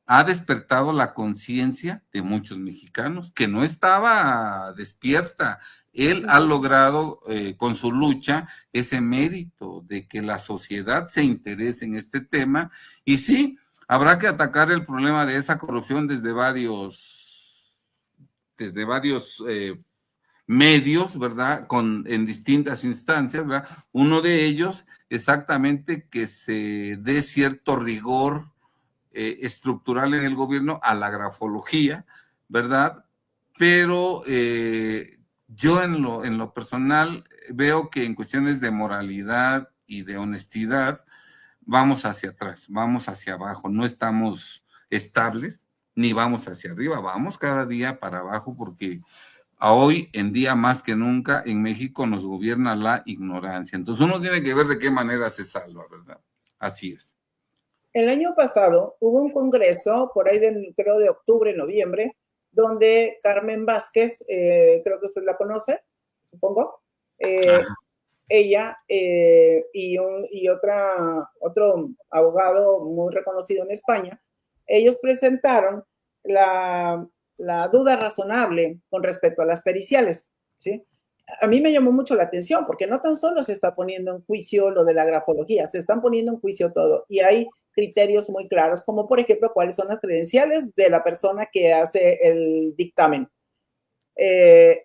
Speaker 2: ha despertado la conciencia de muchos mexicanos que no estaba despierta. Él ha logrado con su lucha ese mérito de que la sociedad se interese en este tema y sí, habrá que atacar el problema de esa corrupción desde varios medios, ¿verdad? En distintas instancias, ¿verdad? Uno de ellos, exactamente, que se dé cierto rigor estructural en el gobierno a la grafología, ¿verdad? Pero yo en lo personal veo que en cuestiones de moralidad y de honestidad vamos hacia atrás, vamos hacia abajo, no estamos estables ni vamos hacia arriba, vamos cada día para abajo porque hoy en día más que nunca en México nos gobierna la ignorancia. Entonces uno tiene que ver de qué manera se salva, ¿verdad? Así es.
Speaker 3: El año pasado hubo un congreso, por ahí creo de octubre, noviembre, donde Carmen Vázquez, creo que usted la conoce, supongo, ella y otro abogado muy reconocido en España, ellos presentaron la duda razonable con respecto a las periciales, ¿sí? A mí me llamó mucho la atención porque no tan solo se está poniendo en juicio lo de la grafología, se están poniendo en juicio todo y hay criterios muy claros, como por ejemplo cuáles son las credenciales de la persona que hace el dictamen,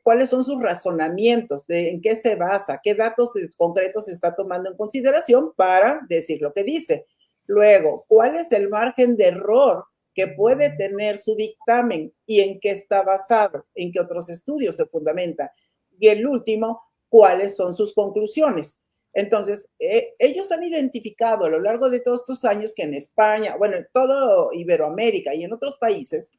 Speaker 3: cuáles son sus razonamientos, en qué se basa, qué datos concretos se está tomando en consideración para decir lo que dice. Luego, ¿cuál es el margen de error que puede tener su dictamen y en qué está basado, en qué otros estudios se fundamenta. Y el último, cuáles son sus conclusiones. Entonces, ellos han identificado a lo largo de todos estos años que en España, bueno, en todo Iberoamérica y en otros países,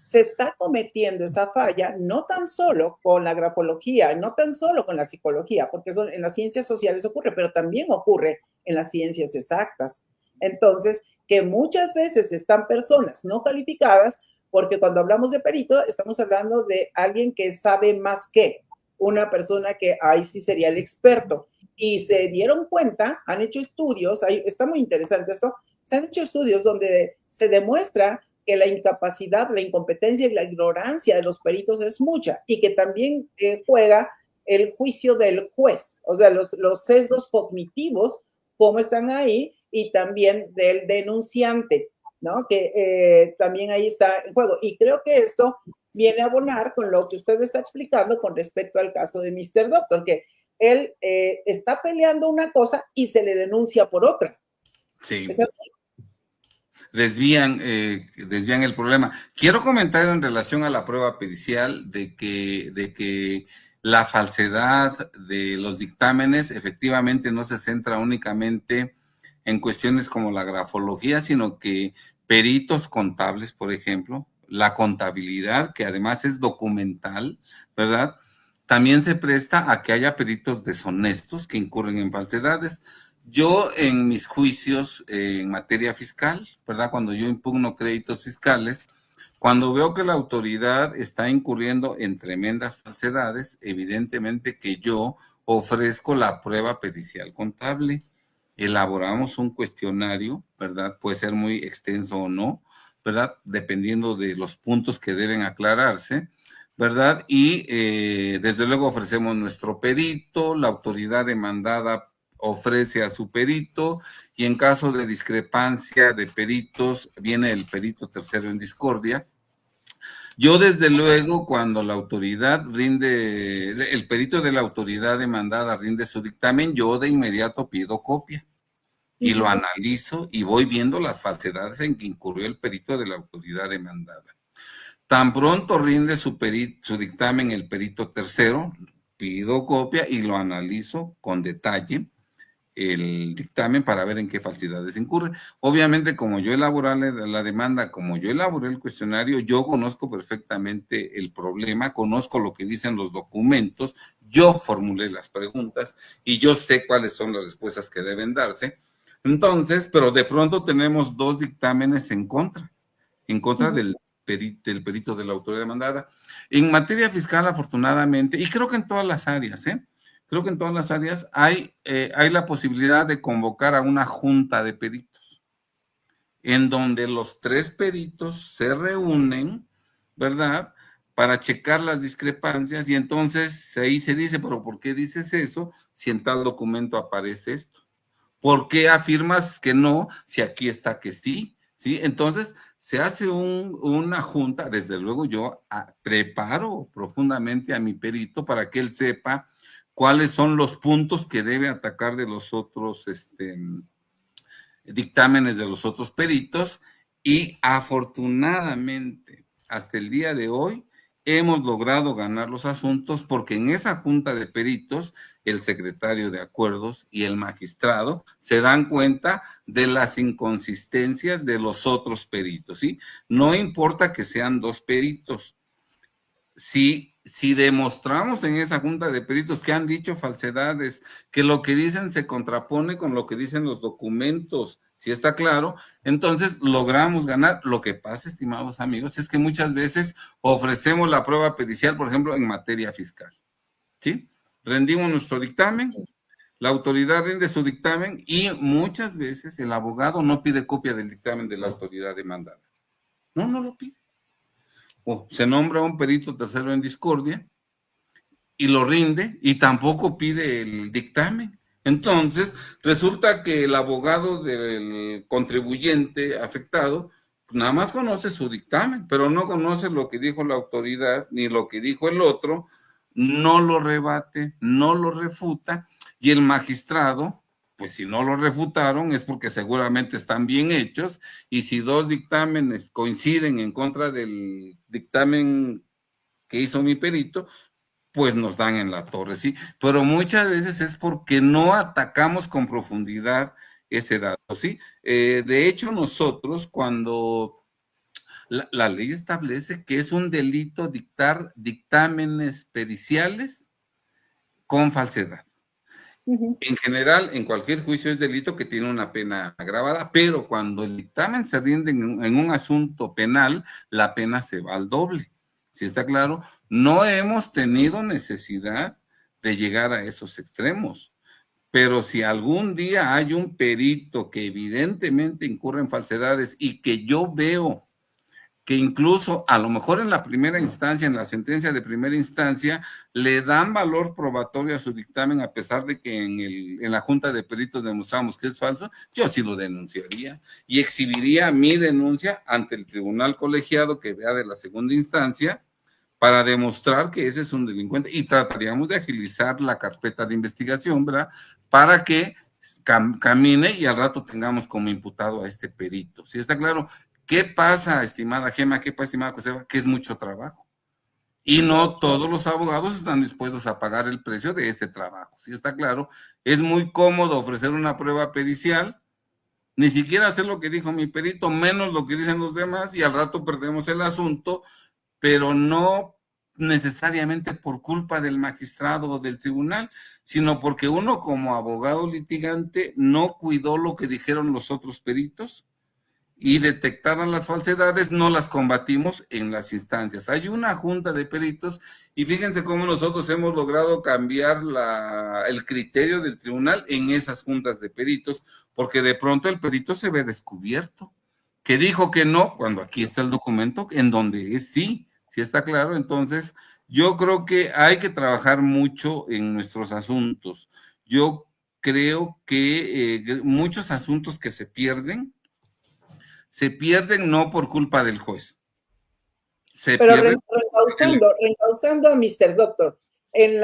Speaker 3: se está cometiendo esa falla, no tan solo con la grafología, no tan solo con la psicología, porque en las ciencias sociales ocurre, pero también ocurre en las ciencias exactas. Entonces, que muchas veces están personas no calificadas, porque cuando hablamos de perito, estamos hablando de alguien que sabe más que una persona que ahí sí sería el experto. Y se dieron cuenta, han hecho estudios, está muy interesante esto, se han hecho estudios donde se demuestra que la incapacidad, la incompetencia y la ignorancia de los peritos es mucha y que también juega el juicio del juez, o sea, los sesgos cognitivos, cómo están ahí, y también del denunciante, ¿no? Que también ahí está en juego. Y creo que esto viene a abonar con lo que usted está explicando con respecto al caso de Mr. Doctor, que él está peleando una cosa y se le denuncia por otra.
Speaker 2: Sí.
Speaker 3: ¿Es así?
Speaker 2: Desvían el problema. Quiero comentar en relación a la prueba pericial de que la falsedad de los dictámenes efectivamente no se centra únicamente en cuestiones como la grafología, sino que peritos contables, por ejemplo, la contabilidad, que además es documental, ¿verdad? También se presta a que haya peritos deshonestos que incurren en falsedades. Yo en mis juicios en materia fiscal, ¿verdad? Cuando yo impugno créditos fiscales, cuando veo que la autoridad está incurriendo en tremendas falsedades, evidentemente que yo ofrezco la prueba pericial contable. Elaboramos un cuestionario, ¿verdad? Puede ser muy extenso o no, ¿verdad? Dependiendo de los puntos que deben aclararse, ¿verdad? Y desde luego ofrecemos nuestro perito, la autoridad demandada ofrece a su perito, y en caso de discrepancia de peritos, viene el perito tercero en discordia. Yo, desde luego, cuando la autoridad rinde, el perito de la autoridad demandada rinde su dictamen, yo de inmediato pido copia y lo analizo y voy viendo las falsedades en que incurrió el perito de la autoridad demandada. Tan pronto rinde su dictamen el perito tercero, pido copia y lo analizo con detalle el dictamen para ver en qué falsedades incurre. Obviamente, como yo elaboré la demanda, como yo elaboré el cuestionario, yo conozco perfectamente el problema, conozco lo que dicen los documentos, yo formulé las preguntas y yo sé cuáles son las respuestas que deben darse. Entonces, pero de pronto tenemos dos dictámenes en contra del perito de la autoridad demandada. En materia fiscal, afortunadamente, y creo que en todas las áreas, creo que en todas las áreas hay la posibilidad de convocar a una junta de peritos, en donde los tres peritos se reúnen, ¿verdad?, para checar las discrepancias, y entonces ahí se dice, pero ¿por qué dices eso si en tal documento aparece esto? ¿Por qué afirmas que no si aquí está que sí? ¿Sí? Entonces se hace una junta, desde luego yo preparo profundamente a mi perito para que él sepa cuáles son los puntos que debe atacar de los otros dictámenes de los otros peritos, y afortunadamente hasta el día de hoy hemos logrado ganar los asuntos, porque en esa junta de peritos el secretario de acuerdos y el magistrado se dan cuenta de las inconsistencias de los otros peritos, ¿sí? No importa que sean dos peritos. Si demostramos en esa junta de peritos que han dicho falsedades, que lo que dicen se contrapone con lo que dicen los documentos, si está claro, entonces logramos ganar. Lo que pasa, estimados amigos, es que muchas veces ofrecemos la prueba pericial, por ejemplo, en materia fiscal, ¿sí? Rendimos nuestro dictamen, la autoridad rinde su dictamen y muchas veces el abogado no pide copia del dictamen de la autoridad demandada. No lo pide. O se nombra un perito tercero en discordia y lo rinde y tampoco pide el dictamen. Entonces, resulta que el abogado del contribuyente afectado nada más conoce su dictamen, pero no conoce lo que dijo la autoridad ni lo que dijo el otro, no lo rebate, no lo refuta, y el magistrado pues si no lo refutaron es porque seguramente están bien hechos, y si dos dictámenes coinciden en contra del dictamen que hizo mi perito, pues nos dan en la torre, ¿sí? Pero muchas veces es porque no atacamos con profundidad ese dato, ¿sí? De hecho, nosotros cuando la ley establece que es un delito dictar dictámenes periciales con falsedad. En general, en cualquier juicio es delito que tiene una pena agravada, pero cuando el dictamen se rinde en un asunto penal, la pena se va al doble. ¿Sí está claro? No hemos tenido necesidad de llegar a esos extremos, pero si algún día hay un perito que evidentemente incurre en falsedades y que yo veo que incluso a lo mejor en la primera instancia, en la sentencia de primera instancia, le dan valor probatorio a su dictamen, a pesar de que en la Junta de Peritos demostramos que es falso, yo sí lo denunciaría y exhibiría mi denuncia ante el tribunal colegiado que vea de la segunda instancia para demostrar que ese es un delincuente, y trataríamos de agilizar la carpeta de investigación, ¿verdad? Para que camine y al rato tengamos como imputado a este perito. ¿Sí está claro? ¿Qué pasa, estimada Gema? ¿Qué pasa, estimada Josefa? Que es mucho trabajo. Y no todos los abogados están dispuestos a pagar el precio de ese trabajo. ¿Sí está claro? Es muy cómodo ofrecer una prueba pericial, ni siquiera hacer lo que dijo mi perito, menos lo que dicen los demás, y al rato perdemos el asunto, pero no necesariamente por culpa del magistrado o del tribunal, sino porque uno como abogado litigante no cuidó lo que dijeron los otros peritos, y detectadas las falsedades, no las combatimos en las instancias. Hay una junta de peritos y fíjense cómo nosotros hemos logrado cambiar el criterio del tribunal en esas juntas de peritos, porque de pronto el perito se ve descubierto, que dijo que no, cuando aquí está el documento en donde es sí, sí está claro. Entonces, yo creo que hay que trabajar mucho en nuestros asuntos. Yo creo que muchos asuntos que se pierden no por culpa del juez.
Speaker 3: Pero reencauzando a Mr. Doctor, él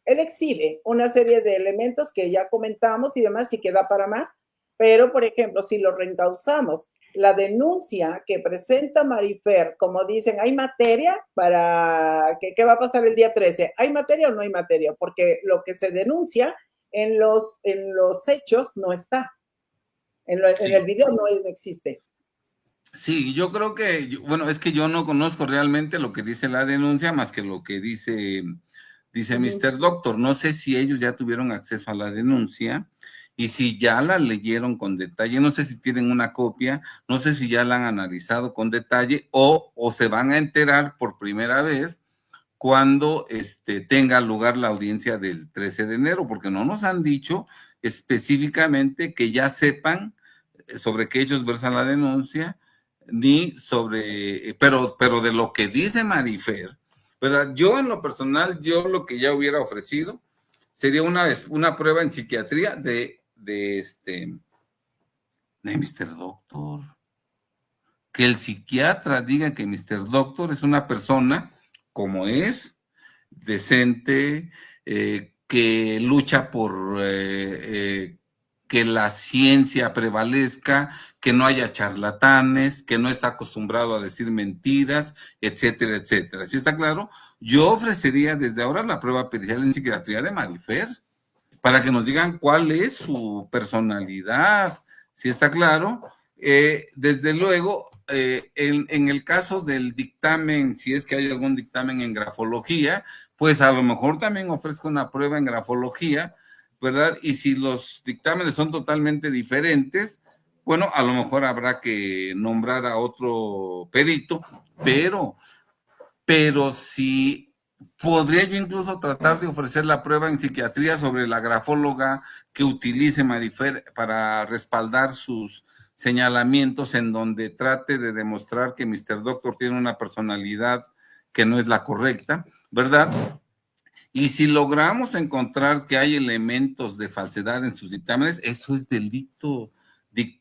Speaker 3: exhibe una serie de elementos que ya comentamos y demás, y que da para más, pero, por ejemplo, si lo reencauzamos, la denuncia que presenta Marifer, como dicen, ¿hay materia para qué va a pasar el día 13? ¿Hay materia o no hay materia? Porque lo que se denuncia en los hechos no está. En el video no existe.
Speaker 2: Sí, yo creo que, bueno, es que yo no conozco realmente lo que dice la denuncia más que lo que dice Mr. Doctor. No sé si ellos ya tuvieron acceso a la denuncia y si ya la leyeron con detalle. No sé si tienen una copia, no sé si ya la han analizado con detalle o se van a enterar por primera vez cuando tenga lugar la audiencia del 13 de enero, porque no nos han dicho específicamente que ya sepan sobre qué ellos versan la denuncia, ni sobre, pero de lo que dice Marifer, ¿verdad? Yo en lo personal, yo lo que ya hubiera ofrecido sería una prueba en psiquiatría de Mr. Doctor. Que el psiquiatra diga que Mr. Doctor es una persona como es, decente, que lucha por que la ciencia prevalezca, que no haya charlatanes, que no está acostumbrado a decir mentiras, etcétera, etcétera. ¿Sí está claro? Yo ofrecería desde ahora la prueba pericial en psiquiatría de Marifer, para que nos digan cuál es su personalidad. ¿Sí está claro? Desde luego, en el caso del dictamen, si es que hay algún dictamen en grafología, pues a lo mejor también ofrezco una prueba en grafología, ¿verdad? Y si los dictámenes son totalmente diferentes, bueno, a lo mejor habrá que nombrar a otro perito, pero si podría yo incluso tratar de ofrecer la prueba en psiquiatría sobre la grafóloga que utilice Marifer para respaldar sus señalamientos, en donde trate de demostrar que Mr. Doctor tiene una personalidad que no es la correcta, ¿verdad? Y si logramos encontrar que hay elementos de falsedad en sus dictámenes, eso es delito,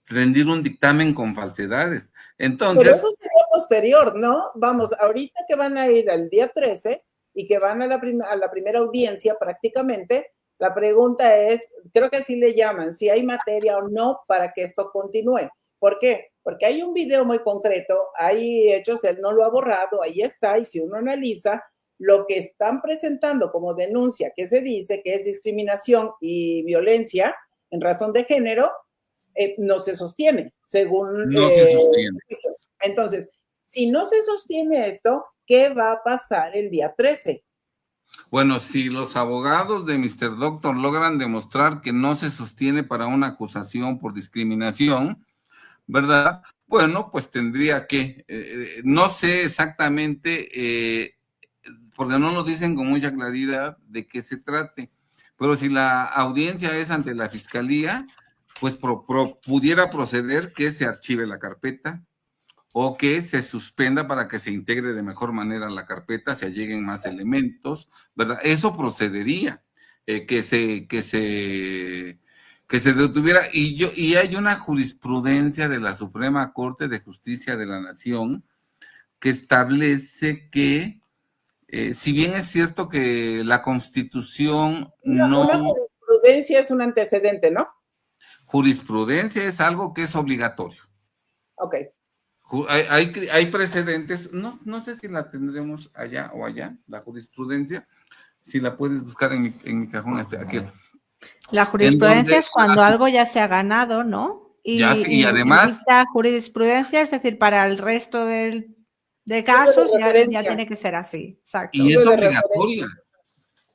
Speaker 2: rendir un dictamen con falsedades. Entonces,
Speaker 3: pero eso sería posterior, ¿no? Vamos, ahorita que van a ir al día 13 y que van a la primera audiencia prácticamente, La pregunta es, creo que así le llaman, si hay materia o no para que esto continúe. ¿Por qué? Porque hay un video muy concreto, hay hechos, él no lo ha borrado, ahí está, y si uno analiza lo que están presentando como denuncia, que se dice que es discriminación y violencia en razón de género, no se sostiene, según
Speaker 2: No se sostiene.
Speaker 3: Entonces, si no se sostiene esto, ¿qué va a pasar el día 13?
Speaker 2: Bueno, si los abogados de Mr. Doctor logran demostrar que no se sostiene para una acusación por discriminación, ¿verdad? Bueno, pues tendría que, no sé exactamente, porque no nos dicen con mucha claridad de qué se trate, pero si la audiencia es ante la fiscalía, pues pudiera proceder que se archive la carpeta o que se suspenda para que se integre de mejor manera la carpeta, se alleguen más elementos, ¿verdad? Eso procedería, que se detuviera. Y hay una jurisprudencia de la Suprema Corte de Justicia de la Nación que establece que, si bien es cierto que la Constitución no...
Speaker 3: Una jurisprudencia es un antecedente, ¿no?
Speaker 2: Jurisprudencia es algo que es obligatorio.
Speaker 3: Ok.
Speaker 2: Hay precedentes, no sé si la tendremos allá o allá, la jurisprudencia, si la puedes buscar en mi cajón, aquí.
Speaker 1: La jurisprudencia es cuando algo ya se ha ganado, ¿no?
Speaker 2: Y además...
Speaker 1: La jurisprudencia, es decir, para el resto de casos ya tiene que ser así. Exacto.
Speaker 2: Y es obligatoria.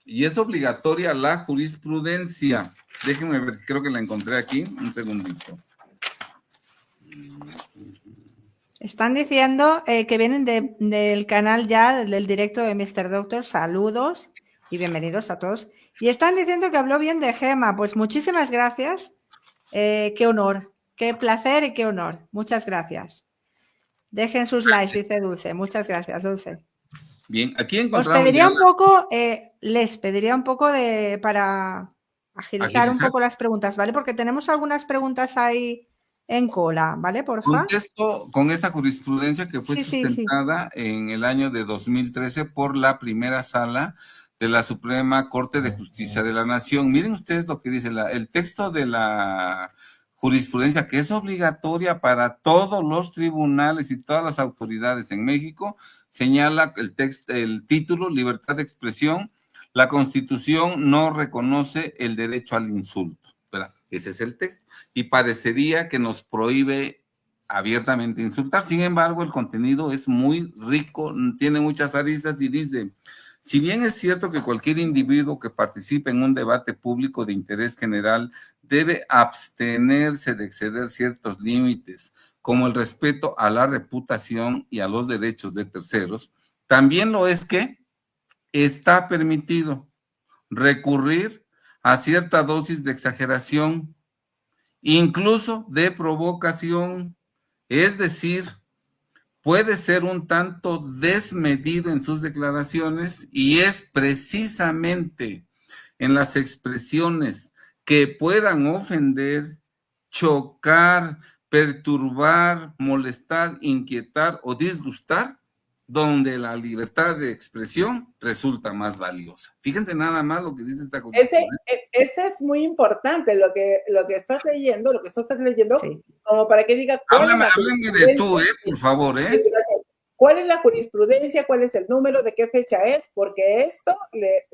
Speaker 2: Y es obligatoria la jurisprudencia. Déjenme ver, creo que la encontré aquí, un segundito.
Speaker 1: Están diciendo que vienen del canal ya, del directo de Mr. Doctor. Saludos y bienvenidos a todos. Y están diciendo que habló bien de Gema. Pues muchísimas gracias. Qué honor, qué placer y qué honor. Muchas gracias. Dejen sus likes, dice Dulce. Muchas gracias, Dulce.
Speaker 2: Bien, aquí encontramos...
Speaker 1: Les pediría un poco para agilizar un poco las preguntas, ¿vale? Porque tenemos algunas preguntas ahí en cola, ¿vale? Porfa.
Speaker 2: Contesto con esta jurisprudencia que fue sustentada en el año de 2013 por la primera sala de la Suprema Corte de Justicia de la Nación. Miren ustedes lo que dice el texto de la jurisprudencia, que es obligatoria para todos los tribunales y todas las autoridades en México, señala el título, libertad de expresión. La Constitución no reconoce el derecho al insulto, ¿verdad? Ese es el texto. Y parecería que nos prohíbe abiertamente insultar. Sin embargo, el contenido es muy rico, tiene muchas aristas y dice, si bien es cierto que cualquier individuo que participe en un debate público de interés general debe abstenerse de exceder ciertos límites, como el respeto a la reputación y a los derechos de terceros, también lo es que está permitido recurrir a cierta dosis de exageración, incluso de provocación, es decir, puede ser un tanto desmedido en sus declaraciones y es precisamente en las expresiones que puedan ofender, chocar, perturbar, molestar, inquietar o disgustar, donde la libertad de expresión resulta más valiosa. Fíjense nada más lo que dice esta
Speaker 3: Constitución. Ese es muy importante, lo que estás leyendo, sí. Como para que diga...
Speaker 2: Háblame de tú, por favor,
Speaker 3: Sí, gracias. ¿Cuál es la jurisprudencia? ¿Cuál es el número? ¿De qué fecha es? Porque esto,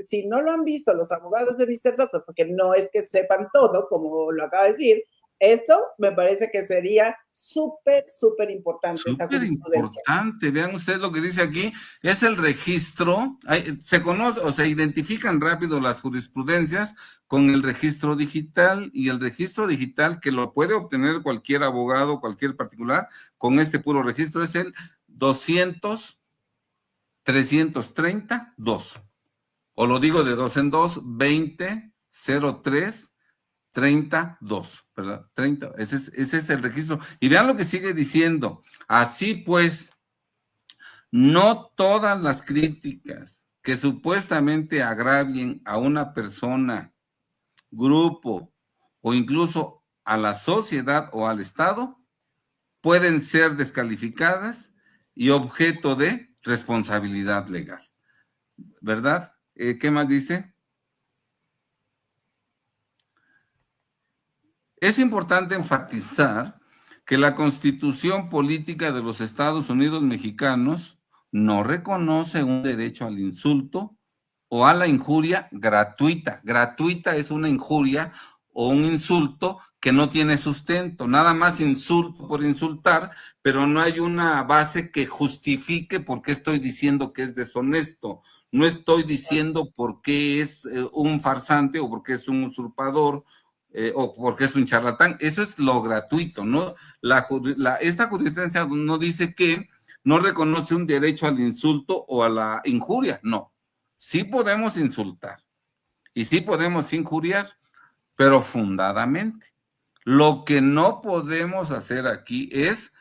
Speaker 3: si no lo han visto los abogados de Mr. Doctor, porque no es que sepan todo, como lo acaba de decir, esto me parece que sería súper importante.
Speaker 2: Súper importante. Vean ustedes lo que dice aquí. Es el registro. Se conoce o se identifican rápido las jurisprudencias con el registro digital, y el registro digital que lo puede obtener cualquier abogado, cualquier particular, con este puro registro es el 200-330-2. O lo digo de dos en dos, 20-03 32, ¿verdad? 30, ese es el registro. Y vean lo que sigue diciendo. Así pues, no todas las críticas que supuestamente agravien a una persona, grupo o incluso a la sociedad o al Estado pueden ser descalificadas y objeto de responsabilidad legal, ¿verdad? ¿Qué más dice? Es importante enfatizar que la Constitución Política de los Estados Unidos Mexicanos no reconoce un derecho al insulto o a la injuria gratuita. Gratuita es una injuria o un insulto que no tiene sustento, nada más insulto por insultar, pero no hay una base que justifique por qué estoy diciendo que es deshonesto. No estoy diciendo por qué es un farsante o por qué es un usurpador o porque es un charlatán. Eso es lo gratuito, ¿no? Esta jurisprudencia no dice que no reconoce un derecho al insulto o a la injuria, no. Sí podemos insultar y sí podemos injuriar, pero fundadamente. Lo que no podemos hacer aquí es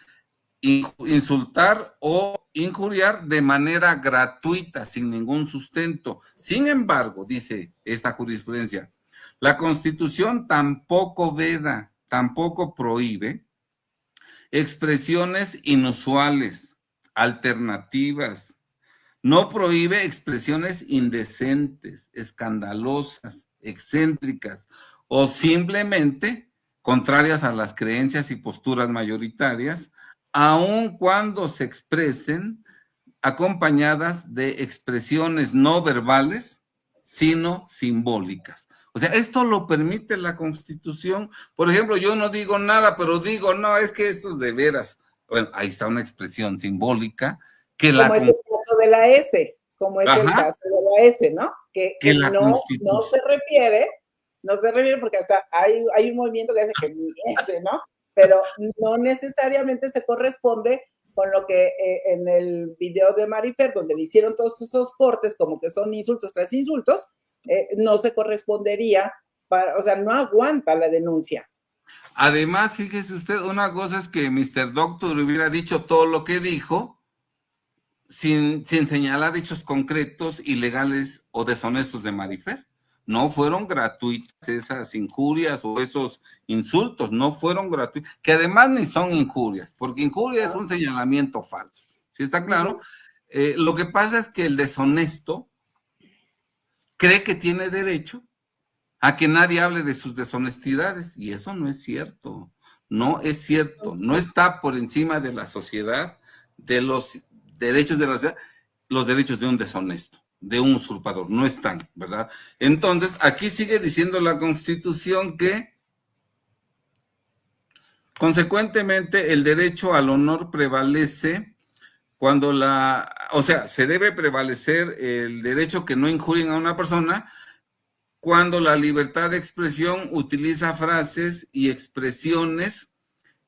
Speaker 2: insultar o injuriar de manera gratuita, sin ningún sustento. Sin embargo, dice esta jurisprudencia, la Constitución tampoco veda, tampoco prohíbe expresiones inusuales, alternativas. No prohíbe expresiones indecentes, escandalosas, excéntricas o simplemente contrarias a las creencias y posturas mayoritarias, aun cuando se expresen acompañadas de expresiones no verbales, sino simbólicas. O sea, esto lo permite la Constitución. Por ejemplo, yo no digo nada, pero digo, no, es que esto es de veras. Bueno, ahí está una expresión simbólica que
Speaker 3: como es el caso de la S, como es el caso de la S, ¿no? Que no se refiere porque hasta hay un movimiento que dice que ni S, ¿no? Pero no necesariamente se corresponde con lo que en el video de Marifer, donde le hicieron todos esos cortes, como que son insultos tras insultos, no se correspondería, o sea, no aguanta la denuncia.
Speaker 2: Además, fíjese usted, una cosa es que Mr. Doctor hubiera dicho todo lo que dijo, sin señalar hechos concretos, ilegales o deshonestos de Marifer. No fueron gratuitas esas injurias o esos insultos, no fueron gratuitos, que además ni son injurias, porque injuria es un señalamiento falso. ¿Sí está claro? Lo que pasa es que el deshonesto cree que tiene derecho a que nadie hable de sus deshonestidades, y eso no es cierto. No es cierto, no está por encima de la sociedad, de los derechos de la sociedad, los derechos de un deshonesto, de un usurpador, no están, ¿verdad? Entonces, aquí sigue diciendo la Constitución que, consecuentemente, el derecho al honor prevalece cuando se debe prevalecer el derecho que no injurien a una persona cuando la libertad de expresión utiliza frases y expresiones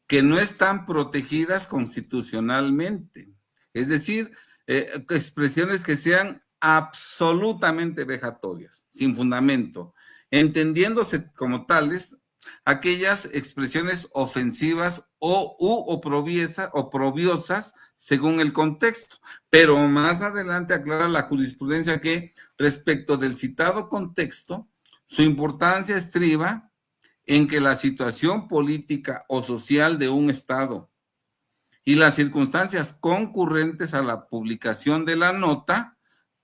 Speaker 2: que no están protegidas constitucionalmente. Es decir, expresiones que sean absolutamente vejatorias, sin fundamento, entendiéndose como tales aquellas expresiones ofensivas o oprobiosas según el contexto. Pero más adelante aclara la jurisprudencia que respecto del citado contexto, su importancia estriba en que la situación política o social de un Estado y las circunstancias concurrentes a la publicación de la nota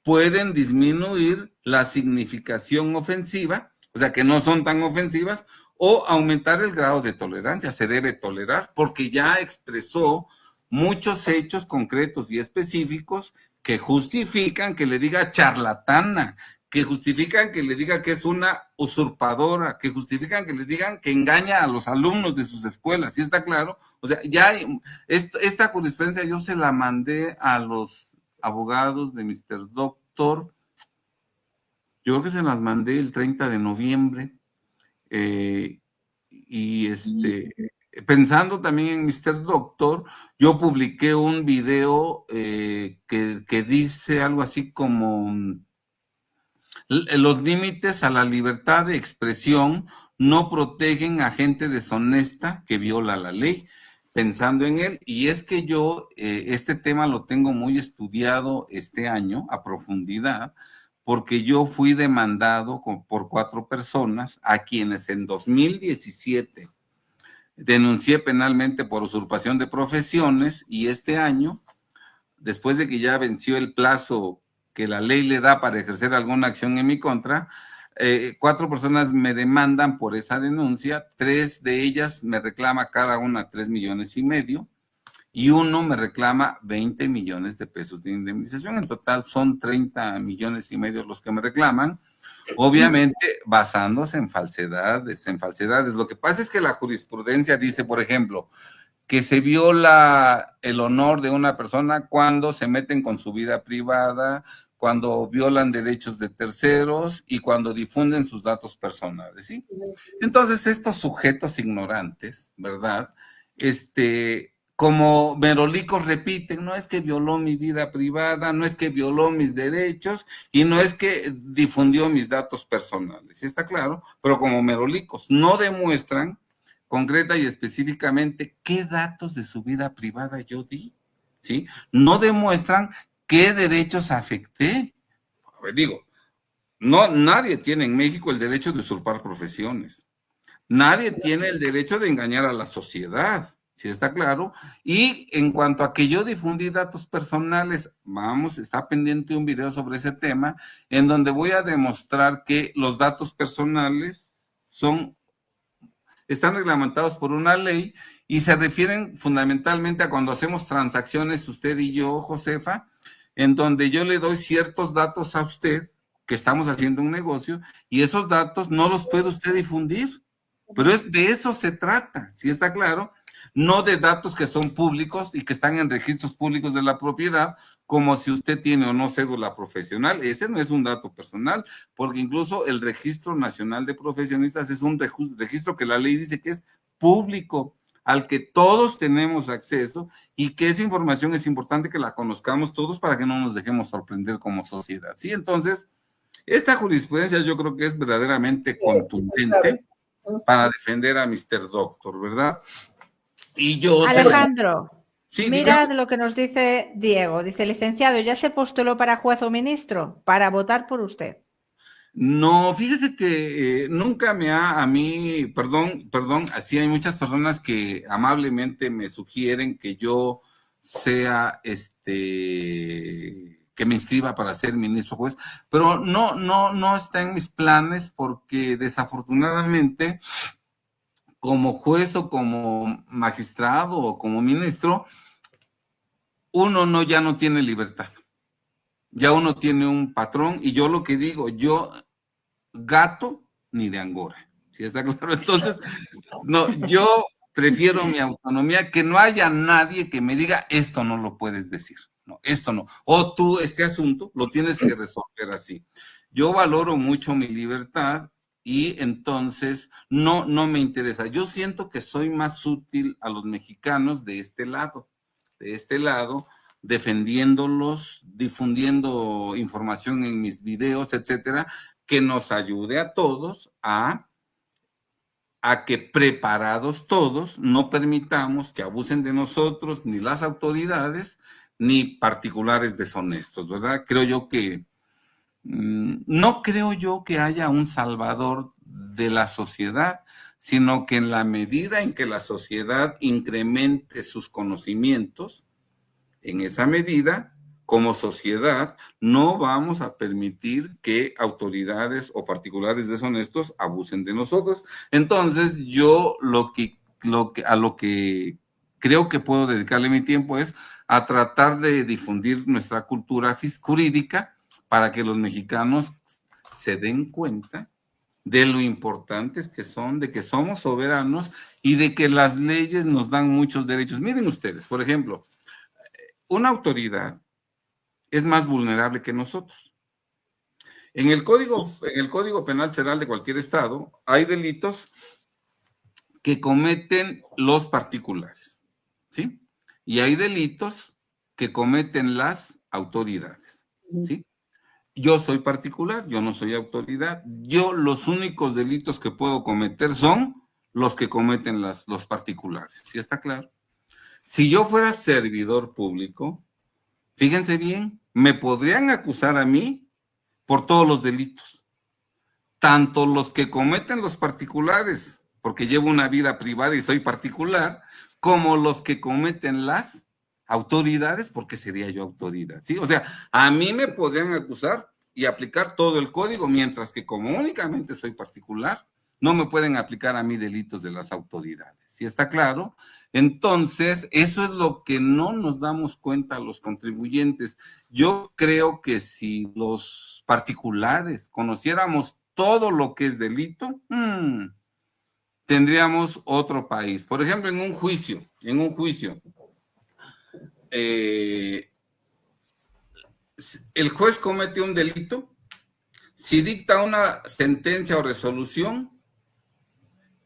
Speaker 2: pueden disminuir la significación ofensiva, o sea que no son tan ofensivas, o aumentar el grado de tolerancia. Se debe tolerar porque ya expresó muchos hechos concretos y específicos que justifican que le diga charlatana, que justifican que le diga que es una usurpadora, que justifican que le digan que engaña a los alumnos de sus escuelas, ¿sí está claro? O sea, ya esta jurisprudencia yo se la mandé a los abogados de Mr. Doctor, yo creo que se las mandé el 30 de noviembre, pensando también en Mr. Doctor, yo publiqué un video que dice algo así como los límites a la libertad de expresión no protegen a gente deshonesta que viola la ley, pensando en él. Y es que yo este tema lo tengo muy estudiado este año a profundidad, porque yo fui demandado por 4 personas a quienes en 2017 denuncié penalmente por usurpación de profesiones, y este año, después de que ya venció el plazo que la ley le da para ejercer alguna acción en mi contra, 4 personas me demandan por esa denuncia, 3 de ellas me reclama cada una 3,5 millones y uno me reclama 20 millones de pesos de indemnización. En total son 30,5 millones los que me reclaman, obviamente basándose en falsedades, Lo que pasa es que la jurisprudencia dice, por ejemplo, que se viola el honor de una persona cuando se meten con su vida privada, cuando violan derechos de terceros y cuando difunden sus datos personales, ¿sí? Entonces, estos sujetos ignorantes, ¿verdad? Como merolicos repiten, no es que violó mi vida privada, no es que violó mis derechos y no es que difundió mis datos personales, ¿sí está claro? Pero como merolicos no demuestran concreta y específicamente qué datos de su vida privada yo di, ¿sí? No demuestran qué derechos afecté. A ver, digo, no, nadie tiene en México el derecho de usurpar profesiones. Nadie tiene el derecho de engañar a la sociedad, ¿sí está claro? Y en cuanto a que yo difundí datos personales, está pendiente un video sobre ese tema, en donde voy a demostrar que los datos personales están reglamentados por una ley y se refieren fundamentalmente a cuando hacemos transacciones, usted y yo, Josefa, en donde yo le doy ciertos datos a usted, que estamos haciendo un negocio, y esos datos no los puede usted difundir. Pero de eso se trata, ¿sí está claro? No de datos que son públicos y que están en registros públicos de la propiedad, como si usted tiene o no cédula profesional. Ese no es un dato personal, porque incluso el Registro Nacional de Profesionistas es un registro que la ley dice que es público, al que todos tenemos acceso y que esa información es importante que la conozcamos todos para que no nos dejemos sorprender como sociedad, ¿sí? Entonces, esta jurisprudencia yo creo que es verdaderamente contundente para defender a Mr. Doctor, ¿verdad? Y yo...
Speaker 1: Alejandro,
Speaker 2: sí,
Speaker 1: mira lo que nos dice Diego. Dice, licenciado, ¿ya se postuló para juez o ministro? Para votar por usted.
Speaker 2: No, fíjese que nunca a mí, perdón, así hay muchas personas que amablemente me sugieren que yo sea, que me inscriba para ser ministro juez, pero no está en mis planes porque desafortunadamente como juez o como magistrado o como ministro, uno ya no tiene libertad. Ya uno tiene un patrón y yo lo que digo, yo gato ni de Angora, ¿sí está claro? Entonces, no, yo prefiero mi autonomía, que no haya nadie que me diga, esto no lo puedes decir, no, esto no, o tú este asunto lo tienes que resolver así. Yo valoro mucho mi libertad y entonces no me interesa. Yo siento que soy más útil a los mexicanos de este lado, defendiéndolos, difundiendo información en mis videos, etcétera, que nos ayude a todos a que preparados todos no permitamos que abusen de nosotros ni las autoridades ni particulares deshonestos, ¿verdad? No creo yo que haya un salvador de la sociedad, sino que en la medida en que la sociedad incremente sus conocimientos, en esa medida, como sociedad, no vamos a permitir que autoridades o particulares deshonestos abusen de nosotros. Entonces, yo a lo que creo que puedo dedicarle mi tiempo es a tratar de difundir nuestra cultura jurídica para que los mexicanos se den cuenta de lo importantes que son, de que somos soberanos y de que las leyes nos dan muchos derechos. Miren ustedes, por ejemplo, una autoridad es más vulnerable que nosotros. En el Código Penal Federal de cualquier estado hay delitos que cometen los particulares, ¿sí? Y hay delitos que cometen las autoridades, ¿sí? Yo soy particular, yo no soy autoridad. Yo los únicos delitos que puedo cometer son los que cometen los particulares, ¿sí está claro? Si yo fuera servidor público, fíjense bien, me podrían acusar a mí por todos los delitos, tanto los que cometen los particulares, porque llevo una vida privada y soy particular, como los que cometen las autoridades, porque sería yo autoridad, ¿sí? O sea, a mí me podrían acusar y aplicar todo el código, mientras que como únicamente soy particular, no me pueden aplicar a mí delitos de las autoridades. ¿Sí está claro? Entonces, eso es lo que no nos damos cuenta los contribuyentes. Yo creo que si los particulares conociéramos todo lo que es delito, tendríamos otro país. Por ejemplo, en un juicio, el juez comete un delito, si dicta una sentencia o resolución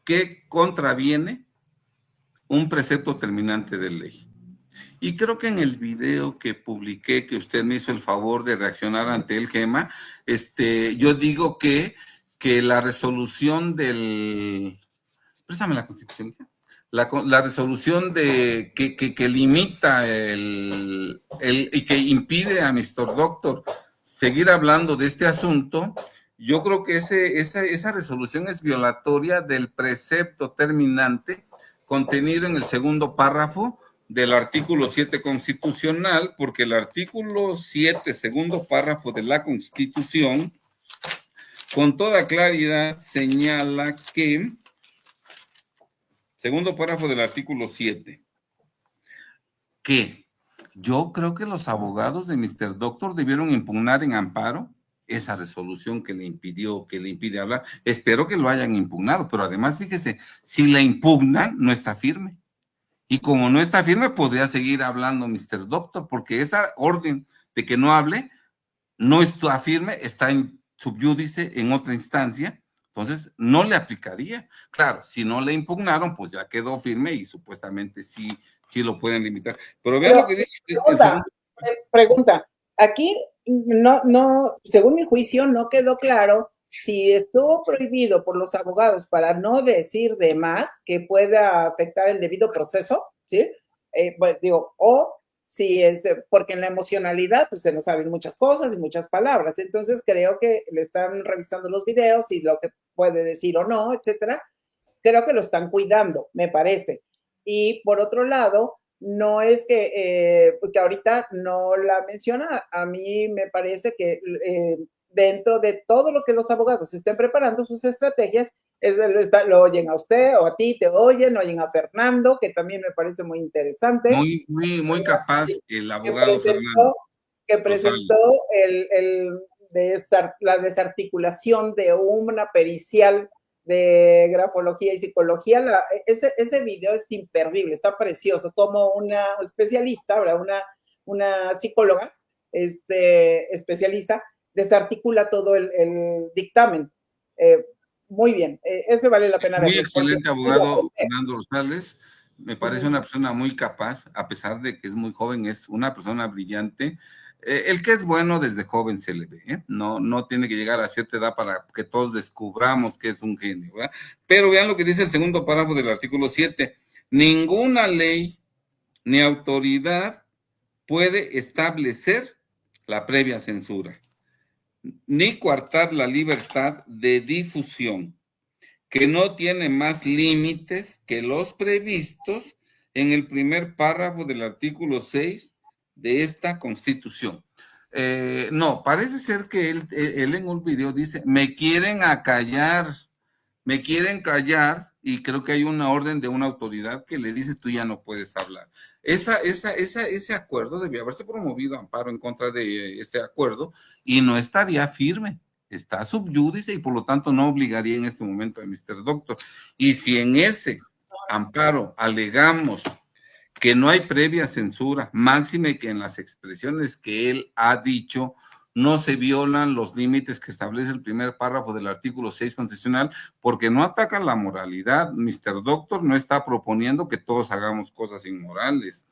Speaker 2: que contraviene un precepto terminante de ley. Y creo que en el video que publiqué, que usted me hizo el favor de reaccionar ante el Gema, yo digo que la resolución del... Préstame la Constitución. La resolución que limita y que impide a Mr. Doctor seguir hablando de este asunto, yo creo que esa resolución es violatoria del precepto terminante contenido en el segundo párrafo del artículo 7 constitucional, porque el artículo 7, segundo párrafo de la Constitución, con toda claridad señala que, segundo párrafo del artículo 7, que yo creo que los abogados de Mr. Doctor debieron impugnar en amparo esa resolución que le impide hablar. Espero que lo hayan impugnado, pero además, fíjese, si la impugnan, no está firme. Y como no está firme, podría seguir hablando Mr. Doctor, porque esa orden de que no hable, no está firme, está en subyúdice en otra instancia, entonces no le aplicaría. Claro, si no le impugnaron, pues ya quedó firme y supuestamente sí lo pueden limitar. Pero vean lo que dice.
Speaker 3: Pregunta, aquí no, según mi juicio, no quedó claro si estuvo prohibido por los abogados para no decir de más que pueda afectar el debido proceso, ¿sí? Bueno, digo, o si porque en la emocionalidad pues se nos saben muchas cosas y muchas palabras, entonces creo que le están revisando los videos y lo que puede decir o no, etcétera, creo que lo están cuidando, me parece. Y por otro lado, no es que ahorita no la menciona, a mí me parece que dentro de todo lo que los abogados estén preparando sus estrategias, lo oyen a usted o a ti, te oyen a Fernando, que también me parece muy interesante.
Speaker 2: Muy capaz el abogado Fernando.
Speaker 3: Que presentó la desarticulación de una pericial de grafología y psicología. Ese video es imperdible, está precioso, como una especialista, una psicóloga especialista, desarticula todo el dictamen. Muy bien, ese vale la pena ver.
Speaker 2: Muy excelente abogado Fernando Rosales, me parece una persona muy capaz, a pesar de que es muy joven, es una persona brillante. El que es bueno desde joven se le ve, ¿eh? No tiene que llegar a cierta edad para que todos descubramos que es un genio, ¿verdad? Pero vean lo que dice el segundo párrafo del artículo 7. Ninguna ley ni autoridad puede establecer la previa censura, ni coartar la libertad de difusión, que no tiene más límites que los previstos en el primer párrafo del artículo 6 de esta Constitución. No, parece ser que él en un video dice, me quieren callar, y creo que hay una orden de una autoridad que le dice, tú ya no puedes hablar. Ese acuerdo debía haberse promovido amparo en contra de este acuerdo y no estaría firme. Está subyúdice y por lo tanto no obligaría en este momento a Mr. Doctor. Y si en ese amparo alegamos que no hay previa censura, máxime que en las expresiones que él ha dicho no se violan los límites que establece el primer párrafo del artículo 6 constitucional, porque no ataca la moralidad. Mr. Doctor no está proponiendo que todos hagamos cosas inmorales.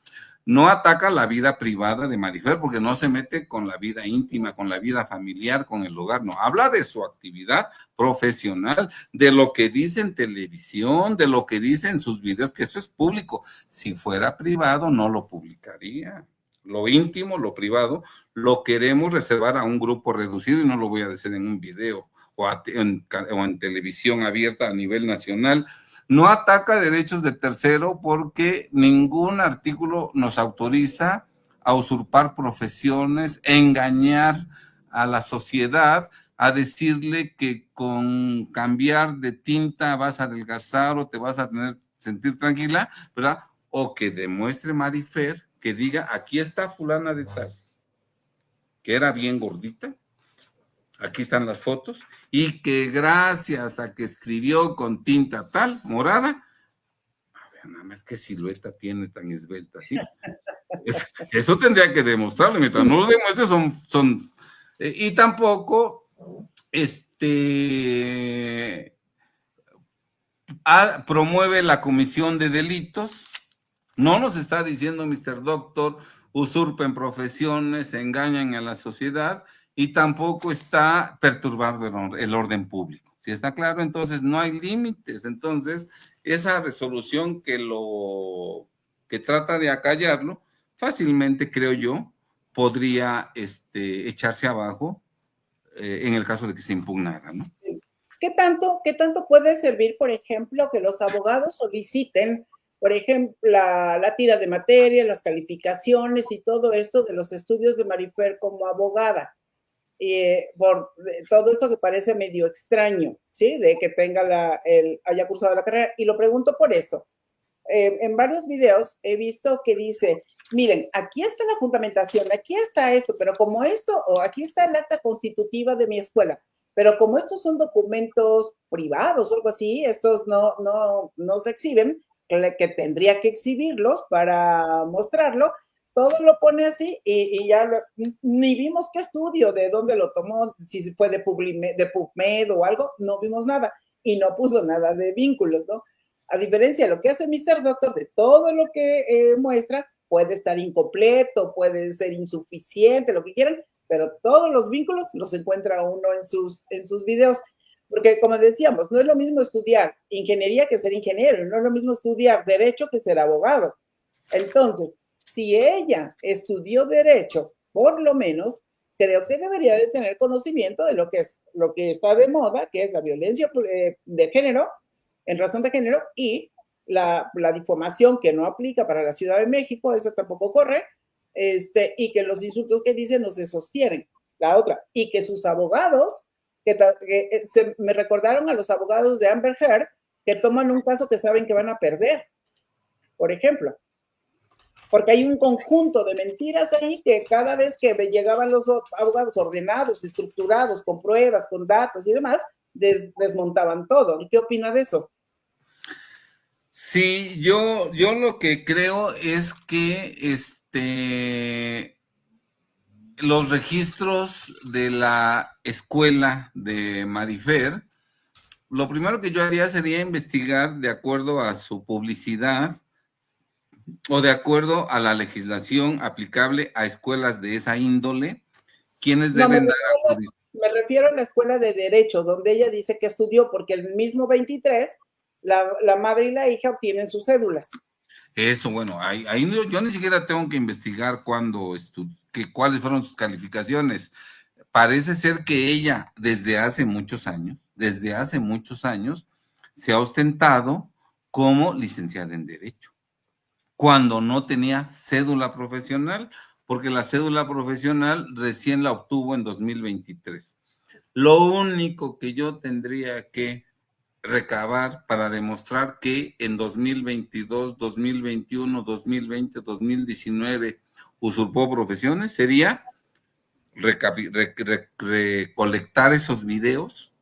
Speaker 2: No ataca la vida privada de Marifer, porque no se mete con la vida íntima, con la vida familiar, con el hogar. No, habla de su actividad profesional, de lo que dice en televisión, de lo que dice en sus videos, que eso es público. Si fuera privado, no lo publicaría. Lo íntimo, lo privado, lo queremos reservar a un grupo reducido y no lo voy a decir en un video o en televisión abierta a nivel nacional. No ataca derechos de tercero porque ningún artículo nos autoriza a usurpar profesiones, engañar a la sociedad a decirle que con cambiar de tinta vas a adelgazar o te vas a sentir tranquila, ¿verdad? O que demuestre Marifer, que diga, aquí está fulana de tal, que era bien gordita, aquí están las fotos, y que gracias a que escribió con tinta tal, morada, a ver, nada más qué silueta tiene tan esbelta, ¿sí? Eso tendría que demostrarlo, mientras no lo demuestre y tampoco promueve la comisión de delitos. No nos está diciendo, Mr. Doctor, usurpen profesiones, engañan a la sociedad, y tampoco está perturbando el orden público. Si está claro, entonces no hay límites. Entonces, esa resolución que trata de acallarlo, fácilmente, creo yo, podría echarse abajo en el caso de que se impugnara, ¿no?
Speaker 3: ¿Qué tanto puede servir, por ejemplo, que los abogados soliciten, por ejemplo, la tira de materia, las calificaciones y todo esto de los estudios de Marifer como abogada? Por todo esto que parece medio extraño, ¿sí? De que haya cursado la carrera. Y lo pregunto por esto. En varios videos he visto que dice, miren, aquí está la fundamentación, aquí está esto, pero como esto, o aquí está el acta constitutiva de mi escuela, pero como estos son documentos privados o algo así, estos no se exhiben, que tendría que exhibirlos para mostrarlo, todo lo pone así y ya ni vimos qué estudio, de dónde lo tomó, si fue de PubMed o algo, no vimos nada y no puso nada de vínculos, ¿no? A diferencia de lo que hace Mr. Doctor, de todo lo que muestra, puede estar incompleto, puede ser insuficiente, lo que quieran, pero todos los vínculos los encuentra uno en sus videos. Porque, como decíamos, no es lo mismo estudiar ingeniería que ser ingeniero, no es lo mismo estudiar derecho que ser abogado. Entonces, si ella estudió derecho, por lo menos, creo que debería de tener conocimiento de lo que está de moda, que es la violencia de género, en razón de género, y la difamación que no aplica para la Ciudad de México, eso tampoco corre, y que los insultos que dicen no se sostienen. La otra, y que sus abogados, me recordaron a los abogados de Amber Heard, que toman un caso que saben que van a perder, por ejemplo. Porque hay un conjunto de mentiras ahí que cada vez que llegaban los abogados ordenados, estructurados, con pruebas, con datos y demás, desmontaban todo. ¿Y qué opina de eso?
Speaker 2: Sí, yo lo que creo es que los registros de la escuela de Marifer, lo primero que yo haría sería investigar de acuerdo a su publicidad o de acuerdo a la legislación aplicable a escuelas de esa índole, quienes deben dar a juicio.
Speaker 3: Me refiero a la escuela de Derecho, donde ella dice que estudió, porque el mismo 23, la madre y la hija obtienen sus cédulas.
Speaker 2: Eso, bueno, ahí yo ni siquiera tengo que investigar cuáles fueron sus calificaciones. Parece ser que ella, desde hace muchos años, se ha ostentado como licenciada en Derecho, cuando no tenía cédula profesional, porque la cédula profesional recién la obtuvo en 2023. Lo único que yo tendría que recabar para demostrar que en 2022, 2021, 2020, 2019 usurpó profesiones sería recolectar esos videos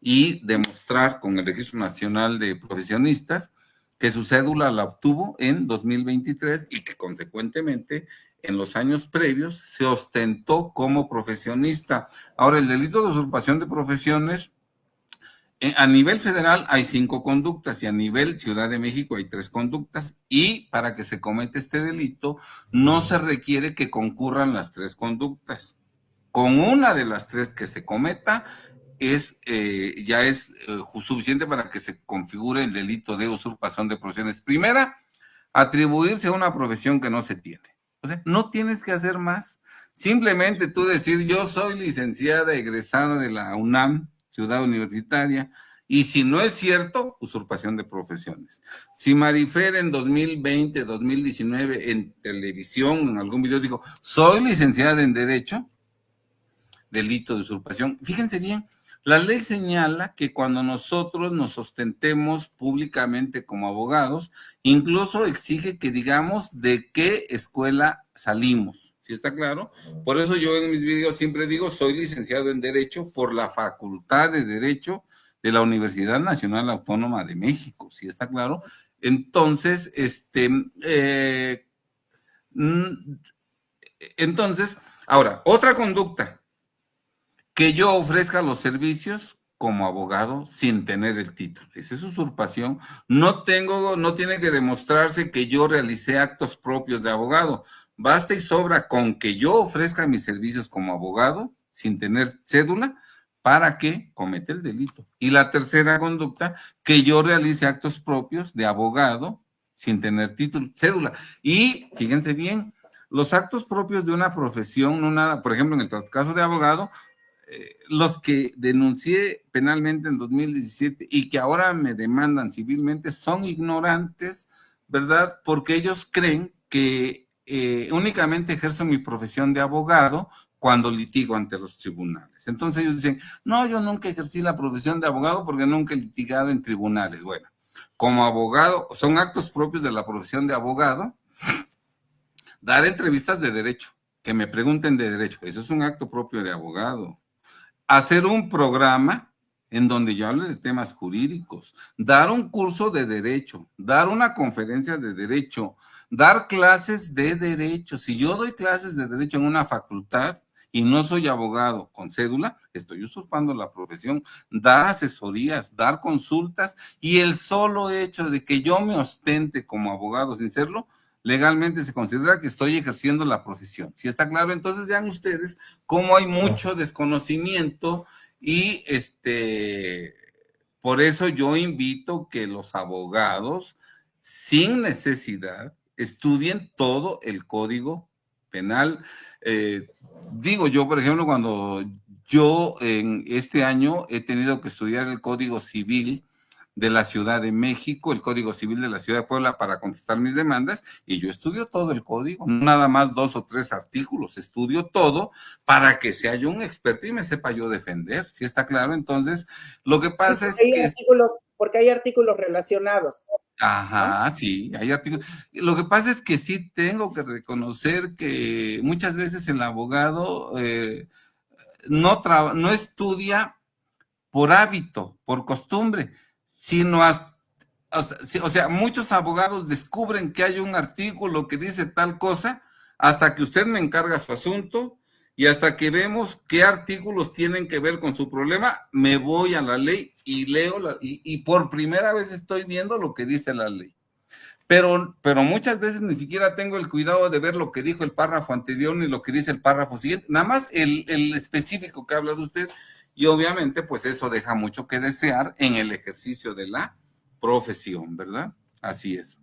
Speaker 2: y demostrar con el Registro Nacional de Profesionistas que su cédula la obtuvo en 2023 y que consecuentemente en los años previos se ostentó como profesionista. Ahora, el delito de usurpación de profesiones, a nivel federal hay 5 conductas y a nivel Ciudad de México hay 3 conductas, y para que se cometa este delito no se requiere que concurran las 3 conductas. Con una de las 3 que se cometa ya es suficiente para que se configure el delito de usurpación de profesiones. Primera, atribuirse a una profesión que no se tiene. O sea, no tienes que hacer más. Simplemente tú decir, yo soy licenciada egresada de la UNAM, Ciudad Universitaria, y si no es cierto, usurpación de profesiones. Si Marifer en 2020, 2019, en televisión, en algún video dijo, soy licenciada en Derecho, delito de usurpación. Fíjense bien, la ley señala que cuando nosotros nos ostentemos públicamente como abogados, incluso exige que digamos de qué escuela salimos. ¿Sí está claro? Por eso yo en mis videos siempre digo, soy licenciado en Derecho por la Facultad de Derecho de la Universidad Nacional Autónoma de México. ¿Sí está claro? Entonces, ahora, otra conducta, que yo ofrezca los servicios como abogado sin tener el título. Esa es usurpación. No tiene que demostrarse que yo realicé actos propios de abogado. Basta y sobra con que yo ofrezca mis servicios como abogado sin tener cédula para que cometa el delito. Y la tercera conducta, que yo realice actos propios de abogado sin tener título, cédula. Y fíjense bien, los actos propios de una profesión, no nada, por ejemplo, en el caso de abogado, los que denuncié penalmente en 2017 y que ahora me demandan civilmente son ignorantes, ¿verdad? Porque ellos creen que únicamente ejerzo mi profesión de abogado cuando litigo ante los tribunales. Entonces ellos dicen, no, yo nunca ejercí la profesión de abogado porque nunca he litigado en tribunales. Bueno, como abogado, son actos propios de la profesión de abogado, dar entrevistas de derecho, que me pregunten de derecho, eso es un acto propio de abogado. Hacer un programa en donde yo hable de temas jurídicos, dar un curso de derecho, dar una conferencia de derecho, dar clases de derecho. Si yo doy clases de derecho en una facultad y no soy abogado con cédula, estoy usurpando la profesión. Dar asesorías, dar consultas, y el solo hecho de que yo me ostente como abogado sin serlo, legalmente se considera que estoy ejerciendo la profesión. ¿Sí está claro? Entonces vean ustedes cómo hay mucho desconocimiento y por eso yo invito que los abogados, sin necesidad, estudien todo el Código Penal. Digo yo, por ejemplo, cuando yo en este año he tenido que estudiar el Código Civil de la Ciudad de México, el Código Civil de la Ciudad de Puebla para contestar mis demandas, y yo estudio todo el código, no nada más 2 o 3 artículos, estudio todo para que sea yo un experto y me sepa yo defender, ¿sí está claro? Entonces, lo que pasa es que...
Speaker 3: Porque hay artículos relacionados.
Speaker 2: Ajá, sí, hay artículos. Lo que pasa es que sí tengo que reconocer que muchas veces el abogado no estudia por hábito, por costumbre, sino o sea, muchos abogados descubren que hay un artículo que dice tal cosa hasta que usted me encarga su asunto y hasta que vemos qué artículos tienen que ver con su problema, me voy a la ley y leo y por primera vez estoy viendo lo que dice la ley. Pero muchas veces ni siquiera tengo el cuidado de ver lo que dijo el párrafo anterior ni lo que dice el párrafo siguiente, nada más el específico que habla de usted. Y obviamente, pues eso deja mucho que desear en el ejercicio de la profesión, ¿verdad? Así es.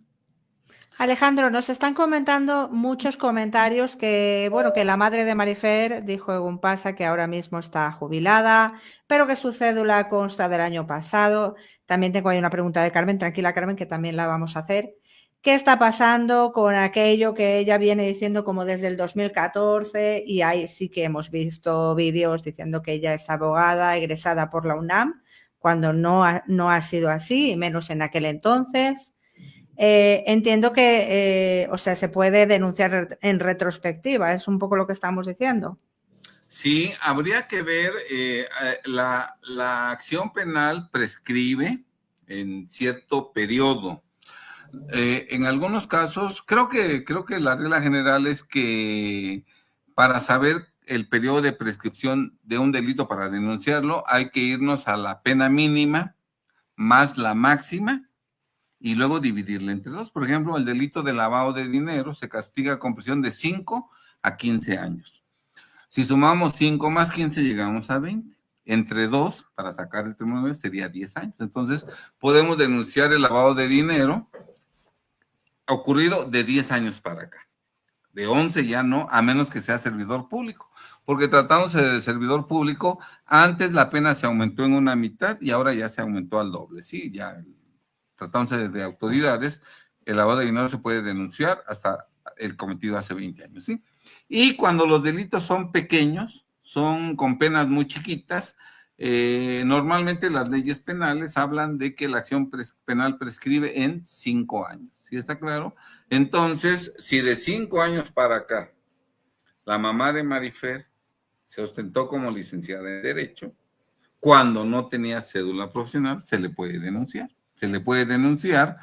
Speaker 1: Alejandro, nos están comentando muchos comentarios que, bueno, que la madre de Marifer dijo en un pasa que ahora mismo está jubilada, pero que su cédula consta del año pasado. También tengo ahí una pregunta de Carmen, tranquila Carmen, que también la vamos a hacer. ¿Qué está pasando con aquello que ella viene diciendo como desde el 2014? Y ahí sí que hemos visto vídeos diciendo que ella es abogada egresada por la UNAM, cuando no ha sido así, menos en aquel entonces. Entiendo que, o sea, se puede denunciar en retrospectiva, es un poco lo que estamos diciendo.
Speaker 2: Sí, habría que ver, la acción penal prescribe en cierto periodo. En algunos casos, creo que la regla general es que para saber el periodo de prescripción de un delito para denunciarlo, hay que irnos a la pena mínima más la máxima y luego dividirla entre 2. Por ejemplo, el delito de lavado de dinero se castiga con prisión de 5 a 15 años. Si sumamos 5 más 15, llegamos a 20. Entre 2, para sacar el término sería 10 años. Entonces, podemos denunciar el lavado de dinero ocurrido de 10 años para acá. De 11 ya no, a menos que sea servidor público. Porque tratándose de servidor público, antes la pena se aumentó en una mitad y ahora ya se aumentó al doble. Sí, ya tratándose de autoridades, el lavado de dinero se puede denunciar hasta el cometido hace 20 años, ¿sí? Y cuando los delitos son pequeños, son con penas muy chiquitas. Normalmente las leyes penales hablan de que la acción penal prescribe en 5 años, ¿sí está claro? Entonces, si de 5 años para acá la mamá de Marifer se ostentó como licenciada en Derecho, cuando no tenía cédula profesional, se le puede denunciar. Se le puede denunciar,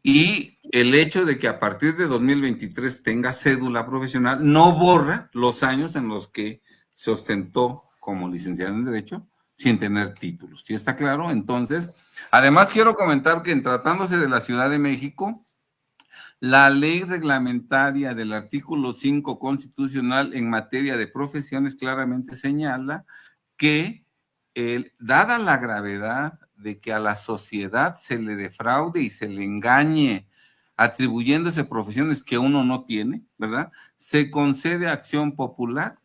Speaker 2: y el hecho de que a partir de 2023 tenga cédula profesional no borra los años en los que se ostentó como licenciada en Derecho sin tener títulos. ¿Sí está claro? Entonces, además quiero comentar que en tratándose de la Ciudad de México, la ley reglamentaria del artículo 5 constitucional en materia de profesiones claramente señala que, dada la gravedad de que a la sociedad se le defraude y se le engañe atribuyéndose profesiones que uno no tiene, ¿verdad? Se concede acción popular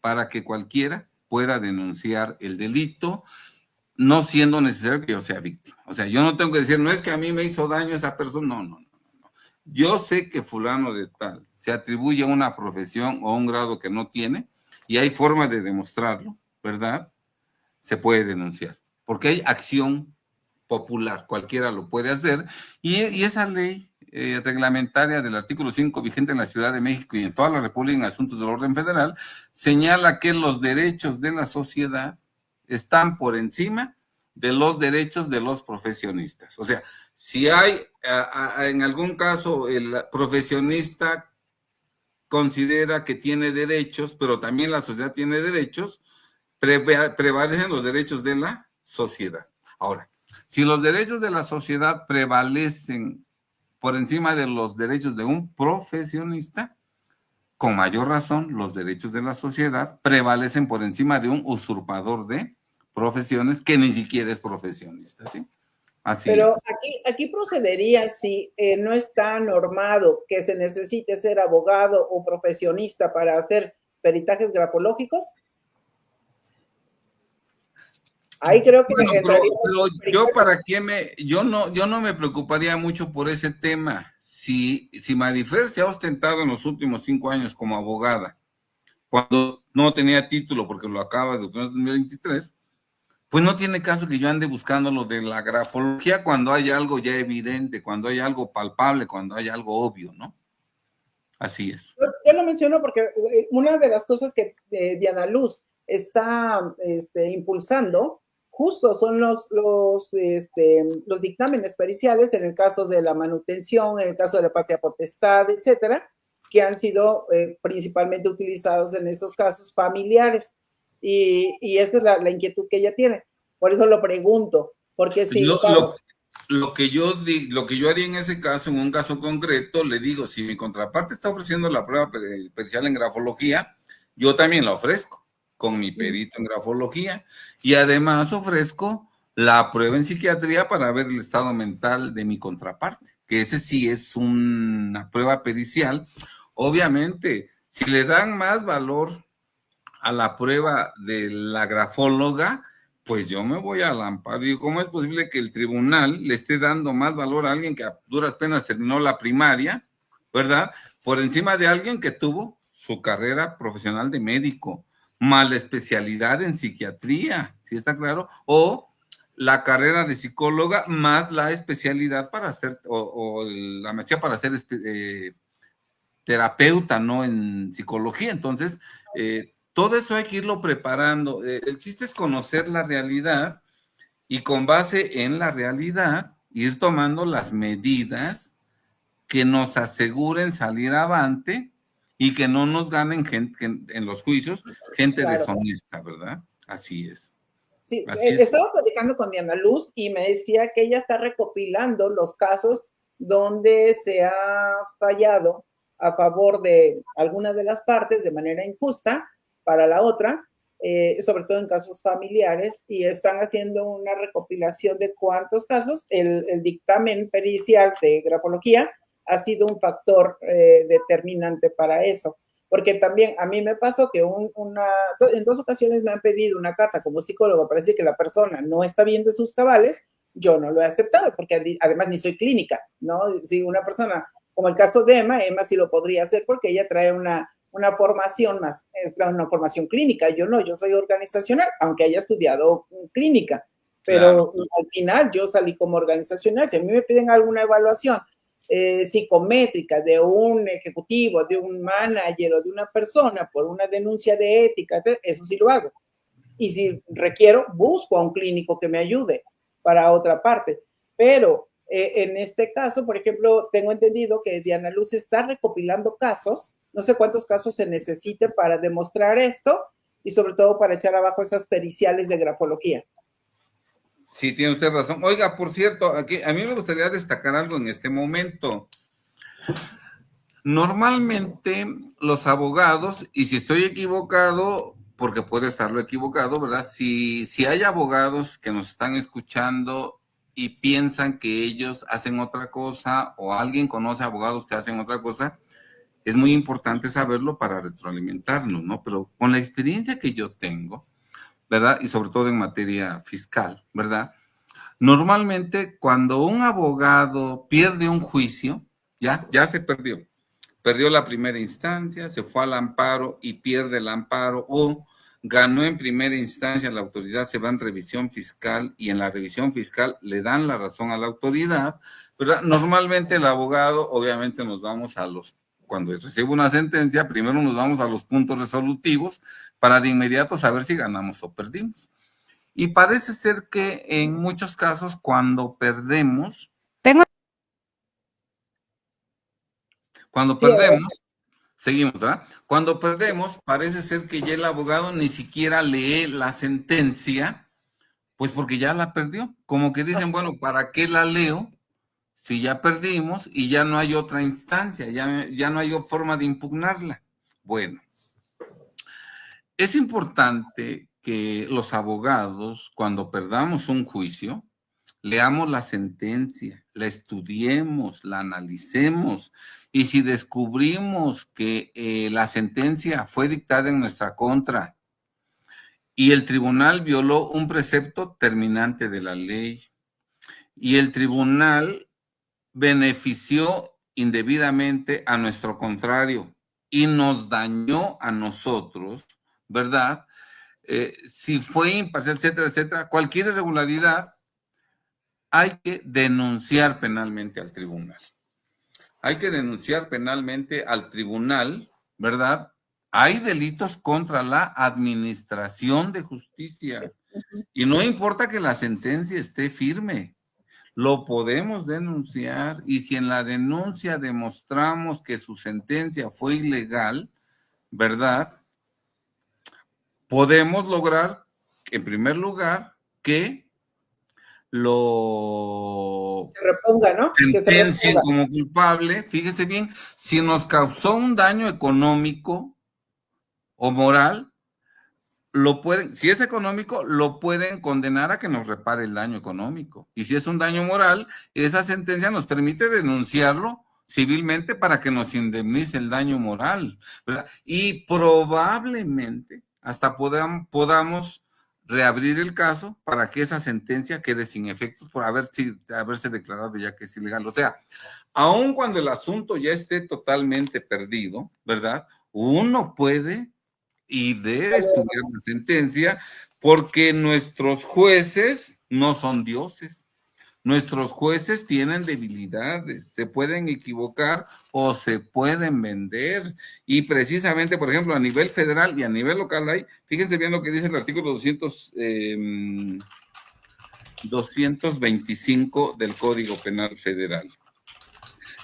Speaker 2: para que cualquiera pueda denunciar el delito, no siendo necesario que yo sea víctima. O sea, yo no tengo que decir, no es que a mí me hizo daño esa persona, no. Yo sé que fulano de tal se atribuye a una profesión o a un grado que no tiene, y hay forma de demostrarlo, ¿verdad? Se puede denunciar, porque hay acción popular, cualquiera lo puede hacer, y esa ley reglamentaria del artículo 5 vigente en la Ciudad de México y en toda la República en asuntos del orden federal señala que los derechos de la sociedad están por encima de los derechos de los profesionistas. O sea, si hay en algún caso el profesionista considera que tiene derechos, pero también la sociedad tiene derechos, prevalecen los derechos de la sociedad. Ahora, si los derechos de la sociedad prevalecen por encima de los derechos de un profesionista, con mayor razón, los derechos de la sociedad prevalecen por encima de un usurpador de profesiones que ni siquiera es profesionista, ¿sí? Así
Speaker 3: Pero
Speaker 2: es.
Speaker 3: aquí procedería si no está normado que se necesite ser abogado o profesionista para hacer peritajes grafológicos. Ahí creo que
Speaker 2: Bueno, pero yo
Speaker 3: peritajes.
Speaker 2: para qué yo no me preocuparía mucho por ese tema. Si Marifer se ha ostentado en los últimos 5 años como abogada, cuando no tenía título porque lo acaba de obtener en 2023, pues no tiene caso que yo ande buscando lo de la grafología cuando hay algo ya evidente, cuando hay algo palpable, cuando hay algo obvio, ¿no? Así es.
Speaker 3: Yo lo menciono porque una de las cosas que Diana Luz está impulsando justo son los dictámenes periciales en el caso de la manutención, en el caso de la patria potestad, etcétera, que han sido principalmente utilizados en esos casos familiares. Y esa es la inquietud que ella tiene. Por eso lo pregunto, porque si
Speaker 2: lo que yo haría en ese caso, en un caso concreto, le digo, si mi contraparte está ofreciendo la prueba pericial en grafología, yo también la ofrezco con mi perito en grafología, y además ofrezco la prueba en psiquiatría para ver el estado mental de mi contraparte, que ese sí es una prueba pericial. Obviamente, si le dan más valor a la prueba de la grafóloga, pues yo me voy al amparo. Digo, ¿cómo es posible que el tribunal le esté dando más valor a alguien que a duras penas terminó la primaria, ¿verdad? Por encima de alguien que tuvo su carrera profesional de médico, más la especialidad en psiquiatría, ¿sí está claro? O la carrera de psicóloga más la especialidad para hacer, o la maestría para ser terapeuta, ¿no? En psicología. Entonces, todo eso hay que irlo preparando. El chiste es conocer la realidad y con base en la realidad ir tomando las medidas que nos aseguren salir avante y que no nos ganen gente en los juicios, gente
Speaker 3: claro,
Speaker 2: deshonesta, ¿verdad? Así es.
Speaker 3: Sí,
Speaker 2: Así es.
Speaker 3: estaba platicando con Diana Luz y me decía que ella está recopilando los casos donde se ha fallado a favor de alguna de las partes de manera injusta para la otra, sobre todo en casos familiares, y están haciendo una recopilación de cuántos casos el dictamen pericial de grafología ha sido un factor determinante para eso. Porque también a mí me pasó que en 2 ocasiones me han pedido una carta como psicólogo para decir que la persona no está bien de sus cabales. Yo no lo he aceptado porque además ni soy clínica, ¿no? Si una persona, como el caso de Emma sí lo podría hacer porque ella trae una una formación más, una formación clínica. Yo no, yo soy organizacional, aunque haya estudiado clínica, pero claro, al final yo salí como organizacional. Si a mí me piden alguna evaluación psicométrica de un ejecutivo, de un manager o de una persona por una denuncia de ética, eso sí lo hago. Y si requiero, busco a un clínico que me ayude para otra parte. Pero en este caso, por ejemplo, tengo entendido que Diana Luz está recopilando casos, no sé cuántos casos se necesiten para demostrar esto y sobre todo para echar abajo esas periciales de grafología.
Speaker 2: Sí, tiene usted razón. Oiga, por cierto, aquí a mí me gustaría destacar algo en este momento. Normalmente los abogados, y si estoy equivocado, porque puede estarlo equivocado, ¿verdad? Si hay abogados que nos están escuchando y piensan que ellos hacen otra cosa, o alguien conoce abogados que hacen otra cosa, es muy importante saberlo para retroalimentarnos, ¿no? Pero con la experiencia que yo tengo, ¿verdad? Y sobre todo en materia fiscal, ¿verdad? Normalmente cuando un abogado pierde un juicio, ya se perdió. Perdió la primera instancia, se fue al amparo y pierde el amparo, o ganó en primera instancia, la autoridad se va en revisión fiscal y en la revisión fiscal le dan la razón a la autoridad, ¿verdad? Normalmente el abogado, obviamente nos vamos a los, cuando recibe una sentencia, primero nos vamos a los puntos resolutivos para de inmediato saber si ganamos o perdimos. Y parece ser que en muchos casos cuando perdemos, seguimos, ¿verdad? Cuando perdemos, parece ser que ya el abogado ni siquiera lee la sentencia, pues porque ya la perdió. Como que dicen, bueno, ¿para qué la leo si ya perdimos y ya no hay otra instancia, ya no hay forma de impugnarla? Bueno, es importante que los abogados, cuando perdamos un juicio, leamos la sentencia, la estudiemos, la analicemos, y si descubrimos que la sentencia fue dictada en nuestra contra y el tribunal violó un precepto terminante de la ley y el tribunal benefició indebidamente a nuestro contrario y nos dañó a nosotros, ¿verdad? Si fue imparcial, etcétera, etcétera, cualquier irregularidad, hay que denunciar penalmente al tribunal. Hay que denunciar penalmente al tribunal, ¿verdad? Hay delitos contra la administración de justicia. Y no importa que la sentencia esté firme, lo podemos denunciar, y si en la denuncia demostramos que su sentencia fue ilegal, ¿verdad? Podemos lograr, en primer lugar, que lo
Speaker 3: se reponga, ¿no?
Speaker 2: sentencien como culpable. Fíjese bien, si nos causó un daño económico o moral, lo pueden, si es económico, lo pueden condenar a que nos repare el daño económico. Y si es un daño moral, esa sentencia nos permite denunciarlo civilmente para que nos indemnice el daño moral, ¿verdad? Y probablemente hasta podamos reabrir el caso para que esa sentencia quede sin efectos por haberse declarado ya que es ilegal. O sea, aun cuando el asunto ya esté totalmente perdido, ¿verdad? Uno puede y debe estudiar la sentencia, porque nuestros jueces no son dioses. Nuestros jueces tienen debilidades, se pueden equivocar o se pueden vender. Y precisamente, por ejemplo, a nivel federal y a nivel local hay, fíjense bien lo que dice el artículo 225 del Código Penal Federal.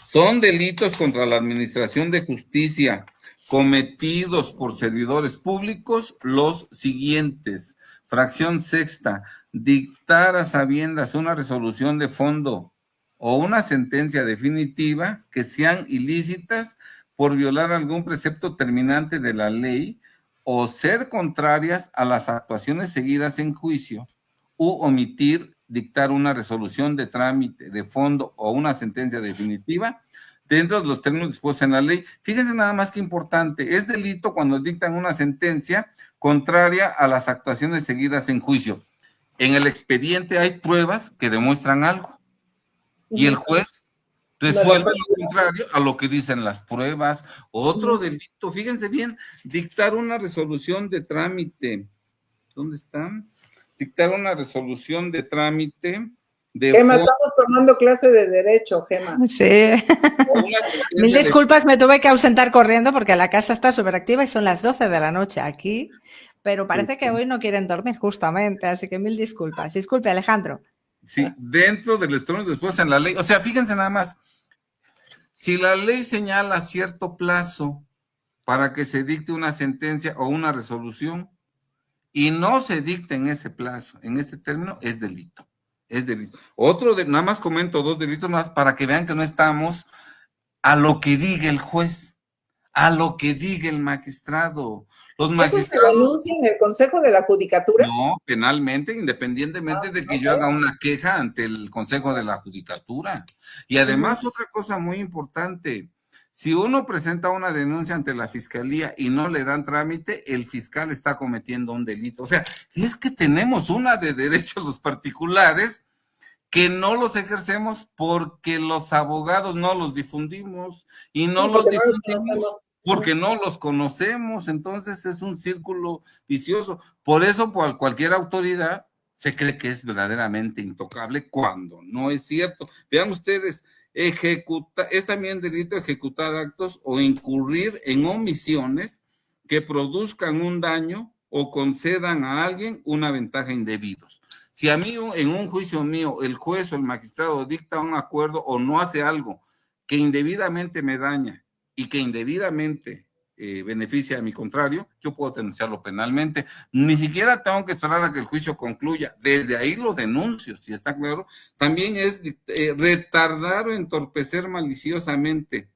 Speaker 2: Son delitos contra la administración de justicia cometidos por servidores públicos los siguientes. Fracción sexta, dictar a sabiendas una resolución de fondo o una sentencia definitiva que sean ilícitas por violar algún precepto terminante de la ley o ser contrarias a las actuaciones seguidas en juicio, u omitir dictar una resolución de trámite de fondo o una sentencia definitiva dentro de los términos dispuestos en la ley. Fíjense nada más que importante, es delito cuando dictan una sentencia contraria a las actuaciones seguidas en juicio. En el expediente hay pruebas que demuestran algo y el juez Resuelve lo contrario a lo que dicen las pruebas. Otro delito, fíjense bien, dictar una resolución de trámite. ¿Dónde están? Dictar una resolución de trámite de
Speaker 3: Gema, estamos tomando clase de derecho, Gema.
Speaker 1: Sí. Mil disculpas, me tuve que ausentar corriendo porque la casa está súper activa y son las 12 de la noche aquí, pero parece que hoy no quieren dormir justamente, así que mil disculpas. Disculpe, Alejandro.
Speaker 2: Sí, dentro del estreno después en la ley, o sea, fíjense nada más, si la ley señala cierto plazo para que se dicte una sentencia o una resolución y no se dicte en ese plazo, en ese término, es delito. Es delito. Nada más comento 2 delitos más para que vean que no estamos a lo que diga el juez, a lo que diga el magistrado. Los magistrados.
Speaker 3: ¿Eso se denuncia en el Consejo de la Judicatura?
Speaker 2: No, penalmente, independientemente de que yo haga una queja ante el Consejo de la Judicatura. Y además, otra cosa muy importante, si uno presenta una denuncia ante la Fiscalía y no le dan trámite, el fiscal está cometiendo un delito. O sea, es que tenemos una de derechos los particulares que no los ejercemos porque los abogados no los difundimos y no los difundimos porque no los conocemos. Entonces es un círculo vicioso. Por eso cualquier autoridad se cree que es verdaderamente intocable cuando no es cierto. Vean ustedes, es también delito ejecutar actos o incurrir en omisiones que produzcan un daño o concedan a alguien una ventaja indebidos. Si a mí en un juicio mío el juez o el magistrado dicta un acuerdo o no hace algo que indebidamente me daña y que indebidamente beneficia a mi contrario, yo puedo denunciarlo penalmente. Ni siquiera tengo que esperar a que el juicio concluya. Desde ahí lo denuncio, si está claro. También es retardar o entorpecer maliciosamente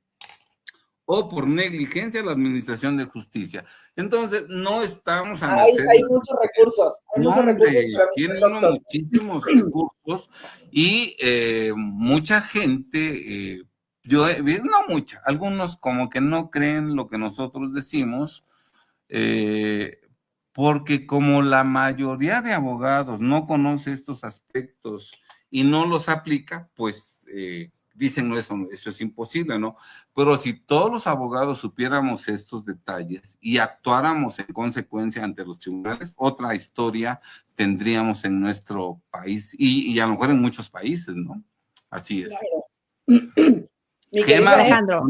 Speaker 2: o por negligencia la administración de justicia. Entonces, no estamos a merced.
Speaker 3: Hay muchos recursos. Hay muchos recursos para
Speaker 2: tiene uno muchísimos recursos y mucha gente, no mucha, algunos como que no creen lo que nosotros decimos, porque como la mayoría de abogados no conoce estos aspectos y no los aplica, pues dicen, no, eso es imposible, ¿no? Pero si todos los abogados supiéramos estos detalles y actuáramos en consecuencia ante los tribunales, otra historia tendríamos en nuestro país y a lo mejor en muchos países, ¿no? Así es.
Speaker 3: Claro.
Speaker 1: Gema, Alejandro.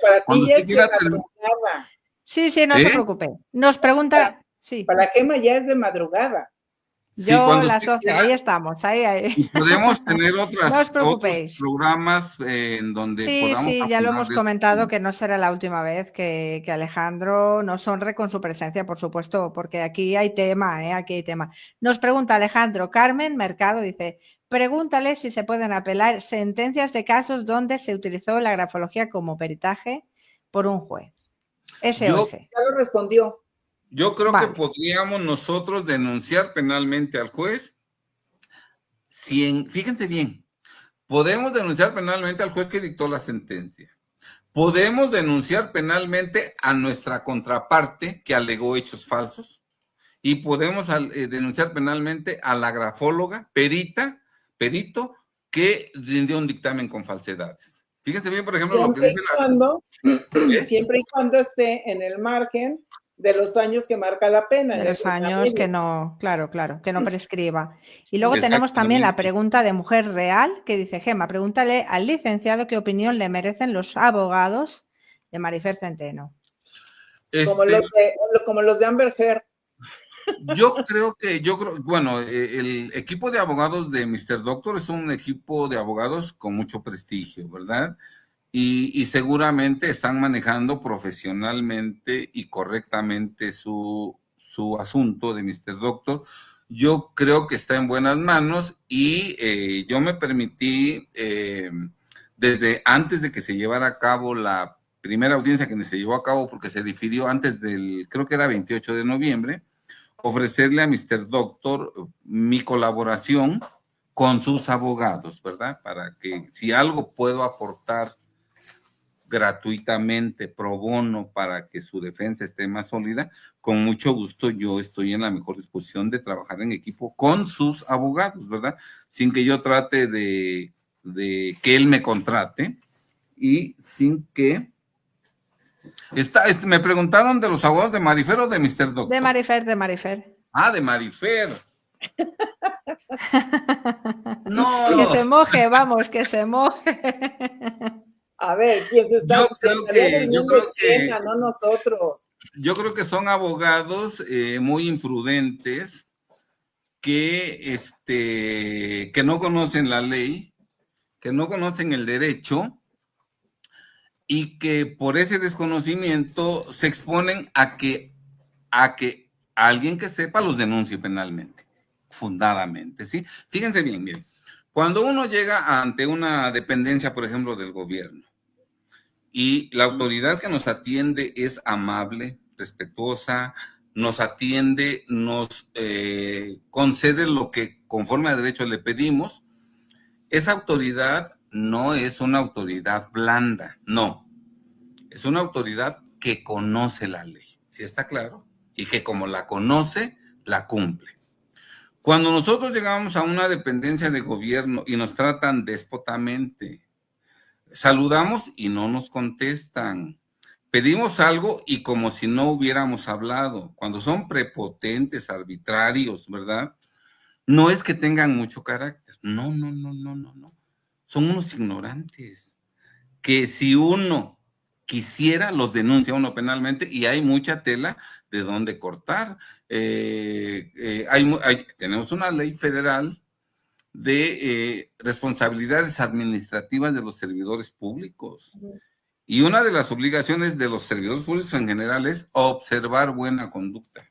Speaker 3: Para ti ya es de madrugada.
Speaker 1: Sí, no se preocupe. Nos pregunta... Sí.
Speaker 3: Para Gema ya es de madrugada.
Speaker 1: Yo las 12, ahí estamos, ahí.
Speaker 2: Y podemos tener
Speaker 1: no os preocupéis.
Speaker 2: otros programas en donde podamos...
Speaker 1: Sí, ya lo hemos comentado que no será la última vez que Alejandro nos honre con su presencia, por supuesto, porque aquí hay tema, aquí hay tema. Nos pregunta Alejandro, Carmen Mercado dice, pregúntale si se pueden apelar sentencias de casos donde se utilizó la grafología como peritaje por un juez. SOS.
Speaker 3: Ya lo respondió.
Speaker 2: Yo creo que podríamos nosotros denunciar penalmente al juez. Fíjense bien, podemos denunciar penalmente al juez que dictó la sentencia. Podemos denunciar penalmente a nuestra contraparte que alegó hechos falsos. Y podemos denunciar penalmente a la grafóloga, perito, que rindió un dictamen con falsedades. Fíjense bien, por ejemplo,
Speaker 3: siempre y cuando esté en el margen de los años que marca la pena.
Speaker 1: De los años que no, claro, que no prescriba. Y luego tenemos también la pregunta de Mujer Real, que dice, Gema, pregúntale al licenciado qué opinión le merecen los abogados de Marifer Centeno.
Speaker 3: Como los de Amber Heard.
Speaker 2: Yo creo, bueno, el equipo de abogados de Mr. Doctor es un equipo de abogados con mucho prestigio, ¿verdad? Y seguramente están manejando profesionalmente y correctamente su asunto de Mr. Doctor. Yo creo que está en buenas manos y yo me permití, desde antes de que se llevara a cabo la primera audiencia que se llevó a cabo porque se difirió antes creo que era 28 de noviembre, ofrecerle a Mr. Doctor mi colaboración con sus abogados, ¿verdad? Para que si algo puedo aportar gratuitamente, pro bono, para que su defensa esté más sólida, con mucho gusto yo estoy en la mejor disposición de trabajar en equipo con sus abogados, ¿verdad? Sin que yo trate de que él me contrate, y sin que... me preguntaron de los abogados de Marifer o de Mr. Doctor.
Speaker 1: De Marifer, de Marifer.
Speaker 2: Ah, de Marifer. No.
Speaker 1: Que se moje, vamos, que se moje.
Speaker 3: A ver, ¿quién se está
Speaker 2: yo creo que
Speaker 3: no nosotros?
Speaker 2: Yo creo que son abogados muy imprudentes que no conocen la ley, que no conocen el derecho y que por ese desconocimiento se exponen a que alguien que sepa los denuncie penalmente, fundadamente, ¿sí? Fíjense bien, miren, cuando uno llega ante una dependencia, por ejemplo, del gobierno, y la autoridad que nos atiende es amable, respetuosa, nos atiende, nos concede lo que conforme a derecho le pedimos, esa autoridad no es una autoridad blanda, no, es una autoridad que conoce la ley, ¿sí está claro? Y que como la conoce, la cumple. Cuando nosotros llegamos a una dependencia de gobierno y nos tratan déspotamente, saludamos y no nos contestan, pedimos algo y como si no hubiéramos hablado, cuando son prepotentes, arbitrarios, ¿verdad? No es que tengan mucho carácter, no, son unos ignorantes, que si uno quisiera, los denuncia uno penalmente y hay mucha tela de dónde cortar. Tenemos una ley federal de responsabilidades administrativas de los servidores públicos. Y una de las obligaciones de los servidores públicos en general es observar buena conducta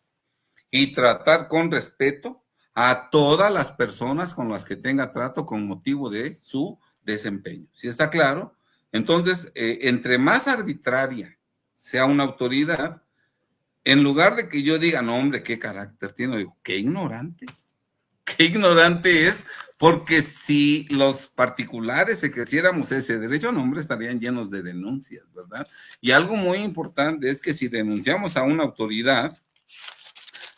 Speaker 2: y tratar con respeto a todas las personas con las que tenga trato con motivo de su desempeño. ¿Sí está claro? Entonces, entre más arbitraria sea una autoridad, en lugar de que yo diga, no, hombre, qué carácter tiene, digo, qué ignorante es, porque si los particulares ejerciéramos ese derecho, no, hombre, estarían llenos de denuncias, ¿verdad? Y algo muy importante es que si denunciamos a una autoridad,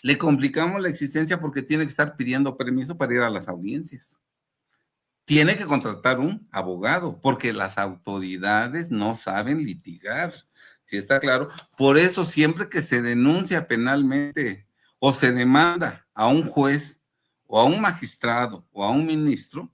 Speaker 2: le complicamos la existencia porque tiene que estar pidiendo permiso para ir a las audiencias. Tiene que contratar un abogado, porque las autoridades no saben litigar, ¿sí está claro? Por eso siempre que se denuncia penalmente o se demanda a un juez o a un magistrado o a un ministro,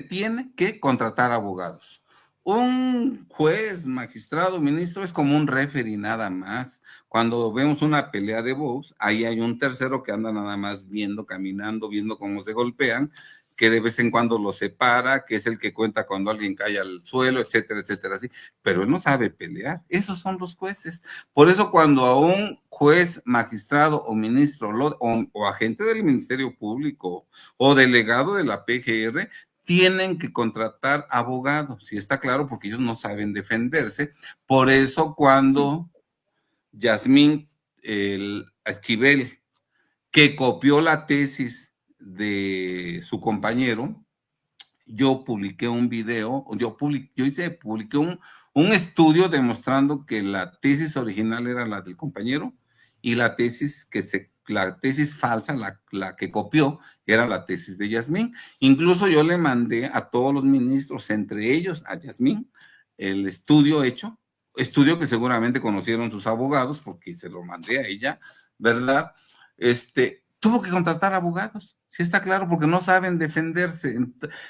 Speaker 2: tiene que contratar abogados. Un juez, magistrado, ministro es como un referee nada más. Cuando vemos una pelea de box, ahí hay un tercero que anda nada más viendo, caminando, viendo cómo se golpean, que de vez en cuando lo separa, que es el que cuenta cuando alguien cae al suelo, etcétera, etcétera, así. Pero él no sabe pelear. Esos son los jueces. Por eso cuando a un juez, magistrado o ministro o agente del Ministerio Público o delegado de la PGR, tienen que contratar abogados, ¿sí está claro? Porque ellos no saben defenderse. Por eso cuando Yasmín Esquivel, que copió la tesis de su compañero, yo publiqué un video, publiqué un estudio demostrando que la tesis original era la del compañero y la tesis falsa, la que copió, era la tesis de Yasmín. Incluso yo le mandé a todos los ministros, entre ellos a Yasmín, el estudio hecho, estudio que seguramente conocieron sus abogados porque se lo mandé a ella, ¿verdad? Tuvo que contratar abogados, sí está claro, porque no saben defenderse.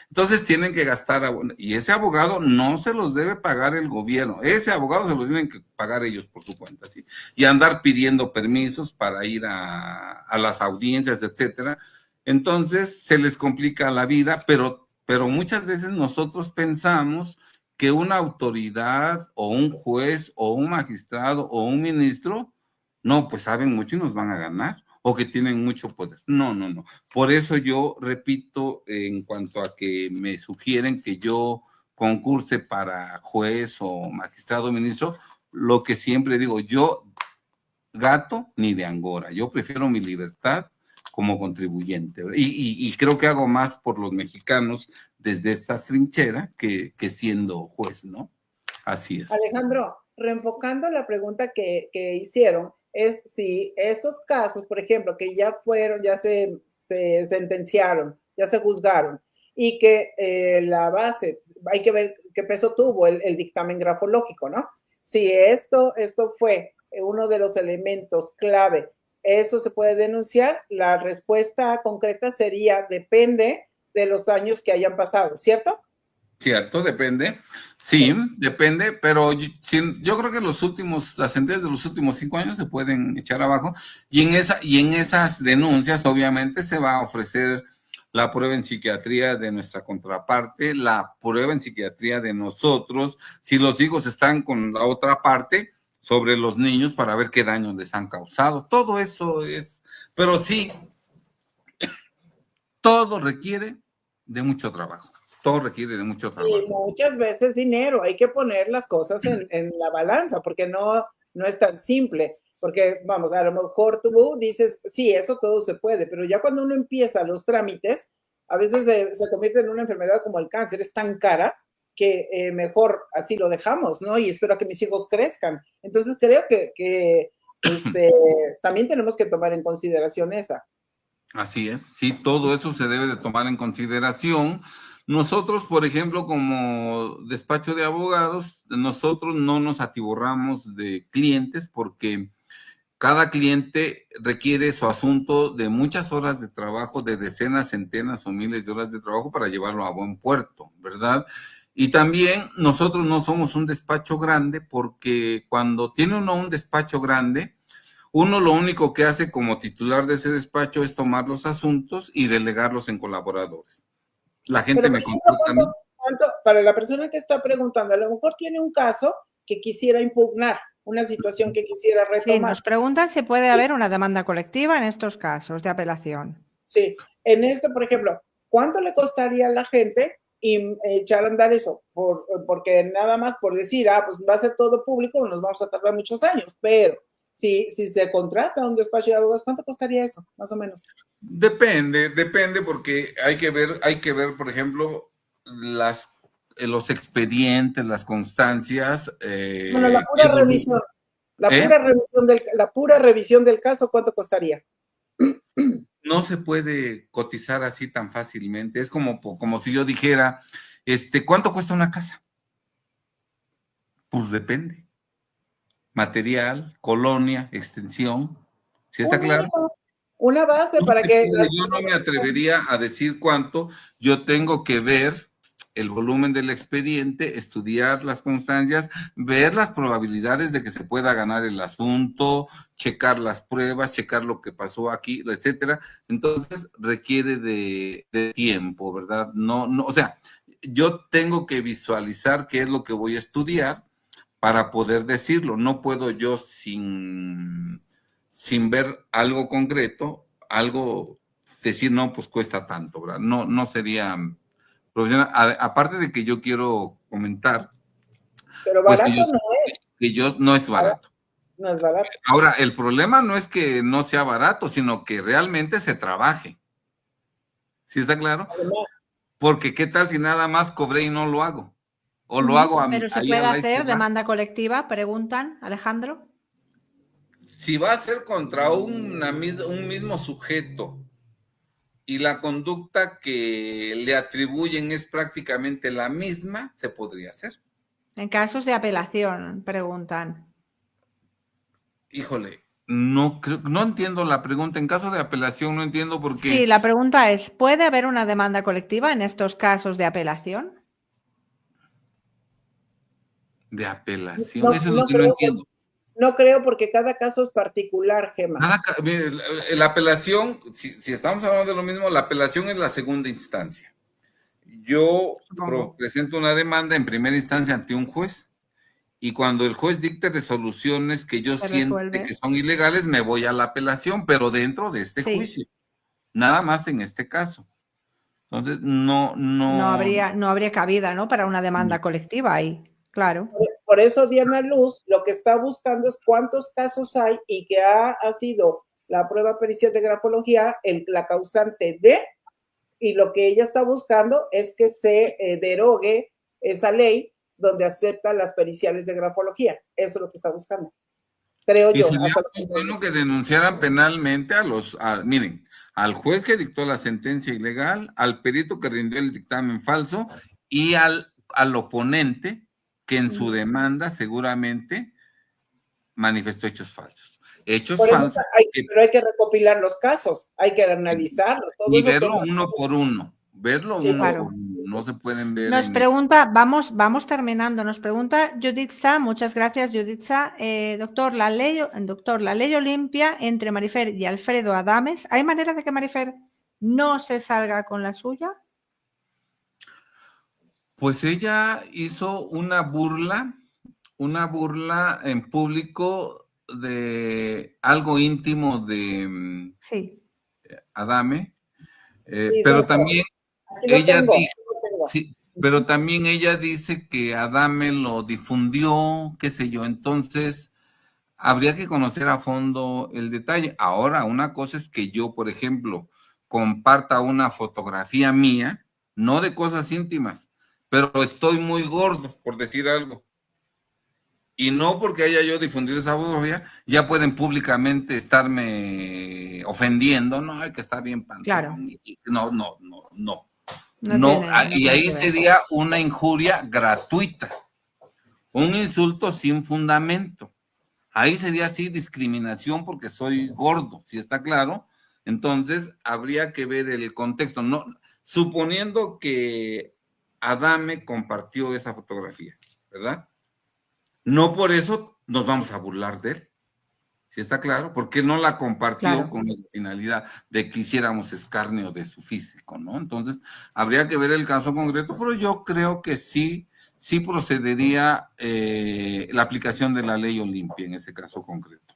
Speaker 2: Entonces tienen que gastar, y ese abogado no se los debe pagar el gobierno, ese abogado se los tienen que pagar ellos por su cuenta, ¿sí? Y andar pidiendo permisos para ir a las audiencias, etcétera. Entonces se les complica la vida, pero muchas veces nosotros pensamos que una autoridad o un juez o un magistrado o un ministro, no, pues saben mucho y nos van a ganar, o que tienen mucho poder. No. Por eso yo repito, en cuanto a que me sugieren que yo concurse para juez o magistrado o ministro, lo que siempre digo, yo gato ni de Angora, yo prefiero mi libertad como contribuyente, y creo que hago más por los mexicanos desde esta trinchera que siendo juez, ¿no? Así es.
Speaker 3: Alejandro, reenfocando la pregunta que hicieron, es si esos casos, por ejemplo, que ya se sentenciaron, ya se juzgaron, y que la base, hay que ver qué peso tuvo el dictamen grafológico, ¿no? Si esto fue uno de los elementos clave, ¿eso se puede denunciar? La respuesta concreta sería, depende de los años que hayan pasado, ¿cierto?
Speaker 2: Cierto, depende. Sí, depende, pero yo creo que las sentencias de los últimos 5 años se pueden echar abajo y en esas denuncias obviamente se va a ofrecer la prueba en psiquiatría de nuestra contraparte, la prueba en psiquiatría de nosotros, si los hijos están con la otra parte, sobre los niños para ver qué daño les han causado. Todo eso pero sí, todo requiere de mucho trabajo. Todo requiere de mucho trabajo.
Speaker 3: Y muchas veces dinero, hay que poner las cosas en la balanza, porque no es tan simple, porque vamos, a lo mejor tú dices, sí, eso todo se puede, pero ya cuando uno empieza los trámites, a veces se convierte en una enfermedad como el cáncer, es tan cara que mejor así lo dejamos, ¿no? Y espero a que mis hijos crezcan. Entonces creo que también tenemos que tomar en consideración esa.
Speaker 2: Así es, sí, todo eso se debe de tomar en consideración. Nosotros, por ejemplo, como despacho de abogados, nosotros no nos atiborramos de clientes porque cada cliente requiere su asunto de muchas horas de trabajo, de decenas, centenas o miles de horas de trabajo para llevarlo a buen puerto, ¿verdad? Y también nosotros no somos un despacho grande porque cuando tiene uno un despacho grande, uno lo único que hace como titular de ese despacho es tomar los asuntos y delegarlos en colaboradores. La gente
Speaker 3: Pero,
Speaker 2: me contrata a mí.
Speaker 3: para la persona que está preguntando, a lo mejor tiene un caso que quisiera impugnar, una situación que quisiera
Speaker 1: Sí,
Speaker 3: retomar.
Speaker 1: nos preguntan si puede haber una demanda colectiva en estos casos de apelación.
Speaker 3: Sí, en por ejemplo, ¿cuánto le costaría a la gente echar a andar eso? Porque nada más por decir, pues va a ser todo público, nos vamos a tardar muchos años, pero si se contrata un despacho de abogados, ¿cuánto costaría eso, más o menos?
Speaker 2: Depende porque hay que ver, por ejemplo, los expedientes, las constancias.
Speaker 3: Bueno, la pura revisión. La pura revisión del caso, ¿cuánto costaría?
Speaker 2: No se puede cotizar así tan fácilmente. Es como si yo dijera, ¿cuánto cuesta una casa? Pues depende. Material, colonia, extensión. ¿Sí está claro?
Speaker 3: Una base para que
Speaker 2: yo no me atrevería a decir cuánto. Yo tengo que ver el volumen del expediente, estudiar las constancias, ver las probabilidades de que se pueda ganar el asunto, checar las pruebas, checar lo que pasó aquí, etcétera. Entonces requiere de tiempo, ¿verdad? No, o sea, yo tengo que visualizar qué es lo que voy a estudiar para poder decirlo. No puedo yo sin ver algo concreto, decir, no, pues cuesta tanto, ¿verdad? No sería profesional. Aparte de que yo quiero comentar.
Speaker 3: Pero barato
Speaker 2: pues
Speaker 3: no es.
Speaker 2: No es barato.
Speaker 3: No es barato.
Speaker 2: Ahora, el problema no es que no sea barato, sino que realmente se trabaje. ¿Sí está claro?
Speaker 3: Además.
Speaker 2: Porque qué tal si nada más cobré y no lo hago. O lo hago a
Speaker 1: ¿Pero se puede hacer demanda colectiva? Preguntan, Alejandro.
Speaker 2: Si va a ser contra un mismo sujeto y la conducta que le atribuyen es prácticamente la misma, se podría hacer.
Speaker 1: En casos de apelación, preguntan.
Speaker 2: Híjole, no entiendo la pregunta. En caso de apelación no entiendo por qué.
Speaker 1: Sí, la pregunta es, ¿puede haber una demanda colectiva en estos casos de apelación?
Speaker 2: De apelación, eso es lo que no entiendo.
Speaker 3: No creo porque cada caso es particular, Gemma.
Speaker 2: La apelación, si estamos hablando de lo mismo, la apelación es la segunda instancia. Yo presento una demanda en primera instancia ante un juez y cuando el juez dicte resoluciones que yo siento que son ilegales, me voy a la apelación, pero dentro de este juicio. Nada más en este caso. Entonces, no
Speaker 1: habría cabida, ¿no? Para una demanda colectiva ahí, claro.
Speaker 3: Por eso Diana Luz lo que está buscando es cuántos casos hay y que ha sido la prueba pericial de grafología la causante de, y lo que ella está buscando es que se derogue esa ley donde acepta las periciales de grafología. Eso es lo que está buscando. Creo yo.
Speaker 2: Sería muy bueno que denunciaran penalmente miren, al juez que dictó la sentencia ilegal, al perito que rindió el dictamen falso y al oponente que en su demanda seguramente manifestó hechos falsos. Hechos
Speaker 3: Por eso
Speaker 2: falsos.
Speaker 3: pero hay que recopilar los casos, hay que analizarlos. Todo
Speaker 2: Y
Speaker 3: eso
Speaker 2: verlo
Speaker 3: toma...
Speaker 2: uno por uno. Verlo
Speaker 3: Sí,
Speaker 2: uno
Speaker 1: claro.
Speaker 2: por uno. No se pueden ver
Speaker 1: Nos pregunta, vamos terminando, nos pregunta Juditza, muchas gracias Juditza, doctor, la ley Olimpia entre Marifer y Alfredo Adames, ¿hay manera de que Marifer no se salga con la suya?
Speaker 2: Pues ella hizo una burla en público de algo íntimo de
Speaker 1: Sí.
Speaker 2: Adame,
Speaker 3: sí,
Speaker 2: pero también
Speaker 3: aquí lo
Speaker 2: ella
Speaker 3: tengo,
Speaker 2: dijo, sí, pero también ella dice que Adame lo difundió, qué sé yo, entonces habría que conocer a fondo el detalle. Ahora, una cosa es que yo, por ejemplo, comparta una fotografía mía, no de cosas íntimas, pero estoy muy gordo, por decir algo. Y no porque haya yo difundido esa fotografía, ya pueden públicamente estarme ofendiendo, no, hay que estar bien pantalón.
Speaker 1: Claro.
Speaker 2: No.
Speaker 1: No
Speaker 2: Y
Speaker 1: tiene
Speaker 2: ahí
Speaker 1: que ver.
Speaker 2: sería una injuria gratuita, un insulto sin fundamento. Ahí sería así discriminación porque soy gordo, si está claro. Entonces habría que ver el contexto. No, suponiendo que Adame compartió esa fotografía, ¿verdad? No por eso nos vamos a burlar de él, si está claro, porque no la compartió
Speaker 1: Claro.
Speaker 2: con la finalidad de que hiciéramos escarnio de su físico, ¿no? Entonces, habría que ver el caso concreto, pero yo creo que sí procedería la aplicación de la ley Olimpia en ese caso concreto.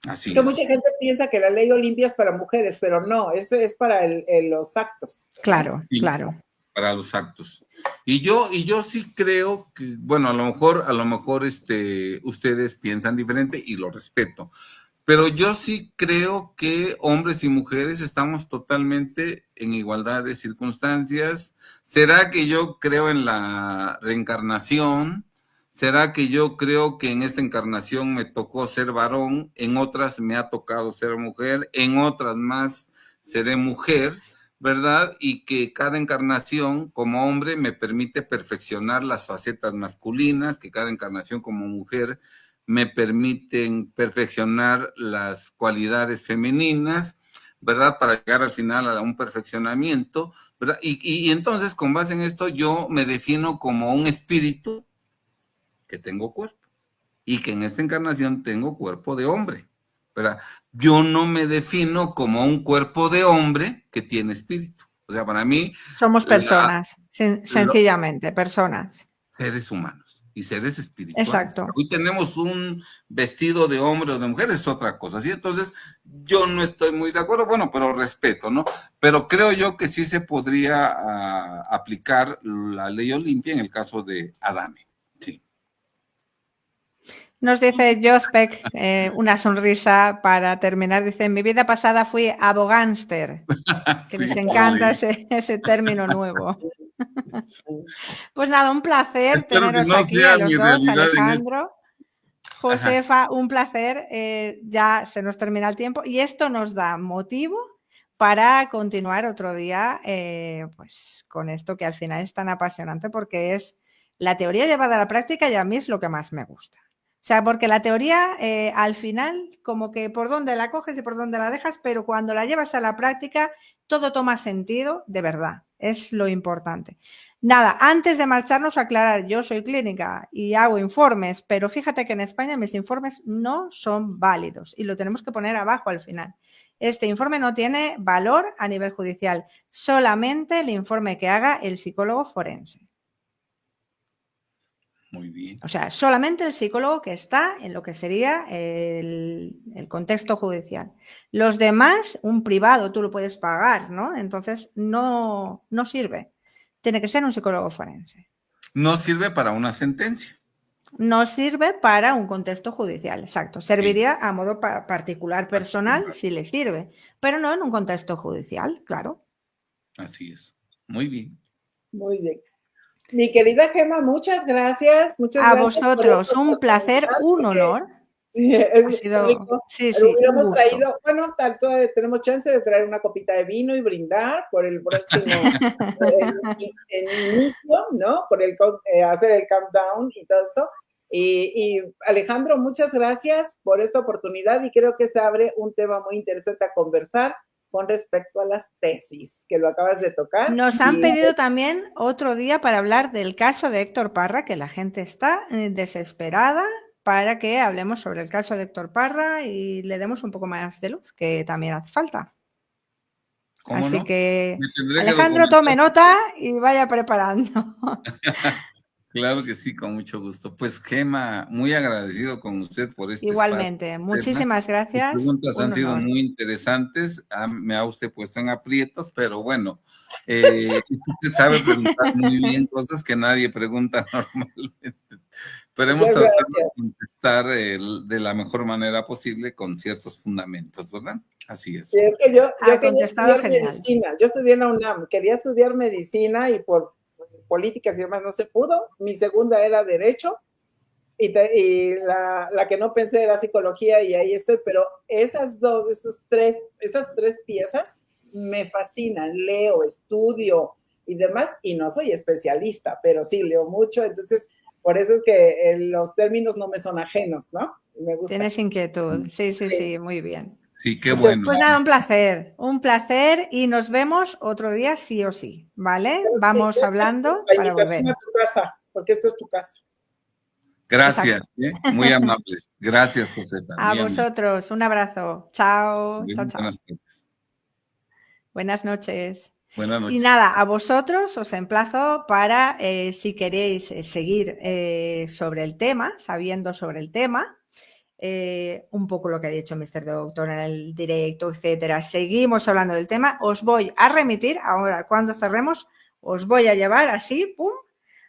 Speaker 2: Así
Speaker 3: es que
Speaker 2: es.
Speaker 3: mucha gente piensa que la ley Olimpia es para mujeres, pero no, ese es para los actos.
Speaker 1: Claro,
Speaker 2: Sí,
Speaker 1: claro.
Speaker 2: para los actos. Y yo sí creo que, bueno, a lo mejor ustedes piensan diferente y lo respeto, pero yo sí creo que hombres y mujeres estamos totalmente en igualdad de circunstancias. ¿Será que yo creo en la reencarnación? ¿Será que yo creo que en esta encarnación me tocó ser varón, en otras me ha tocado ser mujer, en otras más seré mujer? ¿Verdad? Y que cada encarnación como hombre me permite perfeccionar las facetas masculinas, que cada encarnación como mujer me permiten perfeccionar las cualidades femeninas, ¿verdad? Para llegar al final a un perfeccionamiento, ¿verdad? Y entonces, con base en esto, yo me defino como un espíritu que tengo cuerpo y que en esta encarnación tengo cuerpo de hombre, ¿verdad? Yo no me defino como un cuerpo de hombre que tiene espíritu. O sea, para mí...
Speaker 1: Somos personas, sencillamente, personas.
Speaker 2: Seres humanos y seres espirituales.
Speaker 1: Exacto.
Speaker 2: Hoy tenemos un vestido de hombre o de mujer, es otra cosa, ¿sí? Entonces, yo no estoy muy de acuerdo, bueno, pero respeto, ¿no? Pero creo yo que sí se podría aplicar la ley Olimpia en el caso de Adame, sí.
Speaker 1: Nos dice Jospek, una sonrisa para terminar, dice, en mi vida pasada fui abogánster, que
Speaker 2: Sí,
Speaker 1: les encanta ese término nuevo. Pues nada, un placer
Speaker 2: espero
Speaker 1: teneros
Speaker 2: que no
Speaker 1: aquí
Speaker 2: sea
Speaker 1: a los
Speaker 2: mi
Speaker 1: dos,
Speaker 2: realidad
Speaker 1: Alejandro, Josefa, un placer, ya se nos termina el tiempo y esto nos da motivo para continuar otro día pues con esto que al final es tan apasionante porque es la teoría llevada a la práctica y a mí es lo que más me gusta. O sea, porque la teoría al final como que por dónde la coges y por dónde la dejas, pero cuando la llevas a la práctica todo toma sentido de verdad, es lo importante. Nada, antes de marcharnos, aclarar, yo soy clínica y hago informes, pero fíjate que en España mis informes no son válidos y lo tenemos que poner abajo al final. Este informe no tiene valor a nivel judicial, solamente el informe que haga el psicólogo forense.
Speaker 2: Muy bien.
Speaker 1: O sea, solamente el psicólogo que está en lo que sería el contexto judicial. Los demás, un privado, tú lo puedes pagar, ¿no? Entonces, no sirve. Tiene que ser un psicólogo forense.
Speaker 2: No sirve para una sentencia.
Speaker 1: No sirve para un contexto judicial, exacto. Serviría a modo particular, personal, si le sirve, pero no en un contexto judicial, claro.
Speaker 2: Así es. Muy bien.
Speaker 3: Muy bien. Mi querida Gemma, muchas gracias.
Speaker 1: A vosotros, un placer, un honor.
Speaker 3: Sí,
Speaker 1: Ha
Speaker 3: es
Speaker 1: sido,
Speaker 3: rico.
Speaker 1: sí,
Speaker 3: Lo
Speaker 1: sí, un
Speaker 3: hubiéramos
Speaker 1: gusto.
Speaker 3: traído, bueno, tanto tenemos chance de traer una copita de vino y brindar por el próximo en inicio, ¿no? Por hacer el countdown y todo eso. Y Alejandro, muchas gracias por esta oportunidad y creo que se abre un tema muy interesante a conversar con respecto a las tesis, que lo acabas de tocar.
Speaker 1: Nos han
Speaker 3: Y
Speaker 1: pedido también otro día para hablar del caso de Héctor Parra, que la gente está desesperada para que hablemos sobre el caso de Héctor Parra y le demos un poco más de luz, que también hace falta.
Speaker 2: ¿Cómo
Speaker 1: Así
Speaker 2: no?
Speaker 1: que
Speaker 2: Me tendré que
Speaker 1: Alejandro,
Speaker 2: documentar.
Speaker 1: tome nota y vaya preparando.
Speaker 2: Claro que sí, con mucho gusto. Pues Gema, muy agradecido con usted por este espacio.
Speaker 1: Igualmente,
Speaker 2: Teresa.
Speaker 1: muchísimas
Speaker 2: Sus
Speaker 1: gracias,
Speaker 2: preguntas
Speaker 1: un
Speaker 2: han sido
Speaker 1: honor.
Speaker 2: muy interesantes. Me ha usted puesto en aprietos, pero bueno, usted sabe preguntar muy bien cosas que nadie pregunta normalmente. Pero hemos
Speaker 3: muchas
Speaker 2: tratado de
Speaker 3: gracias.
Speaker 2: contestar de la mejor manera posible con ciertos fundamentos, ¿verdad? Así es.
Speaker 3: Sí, es que yo
Speaker 1: Ha
Speaker 3: quería
Speaker 1: contestado
Speaker 3: estudiar
Speaker 1: genial.
Speaker 3: medicina. Yo estudié en la UNAM, quería estudiar medicina y por políticas y demás no se pudo. Mi segunda era derecho y la que no pensé era psicología y ahí estoy, pero esas tres piezas me fascinan. Leo, estudio y demás y no soy especialista, pero sí leo mucho, entonces por eso es que los términos no me son ajenos, ¿no? Me gusta.
Speaker 1: Tienes inquietud. Sí, sí,
Speaker 3: Sí.
Speaker 1: sí, muy bien.
Speaker 2: Sí, qué
Speaker 3: Muchas
Speaker 2: bueno.
Speaker 1: Pues nada, un placer y nos vemos otro día sí o sí, ¿vale?
Speaker 3: gracias. Sí,
Speaker 1: Vamos
Speaker 3: gracias por
Speaker 1: hablando
Speaker 3: la
Speaker 1: para
Speaker 3: invitación a
Speaker 1: volver.
Speaker 3: tu casa, porque esta es tu casa.
Speaker 1: Exacto.
Speaker 2: Gracias, muy amables. Gracias, Josefa,
Speaker 1: A
Speaker 2: muy amable.
Speaker 1: vosotros, un abrazo. Chao, chao, chao.
Speaker 2: Buenas tardes.
Speaker 1: Buenas noches.
Speaker 2: Buenas
Speaker 1: Y
Speaker 2: noches.
Speaker 1: nada, a vosotros os emplazo para, si queréis seguir sobre el tema, sabiendo sobre el tema, un poco lo que ha dicho Mr. Doctor en el directo, etcétera. Seguimos hablando del tema. Os voy a remitir, ahora cuando cerremos, os voy a llevar así, pum,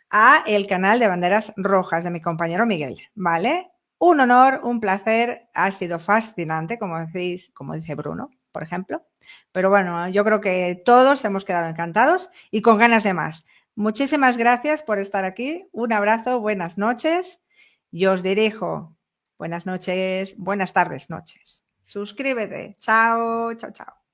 Speaker 1: a el canal de Banderas Rojas de mi compañero Miguel, ¿vale? Un honor, un placer, ha sido fascinante, como decís, como dice Bruno, por ejemplo. Pero bueno, yo creo que todos hemos quedado encantados y con ganas de más. Muchísimas gracias por estar aquí. Un abrazo, buenas noches. Y os dirijo buenas noches, buenas tardes, noches. Suscríbete. Chao, chao, chao.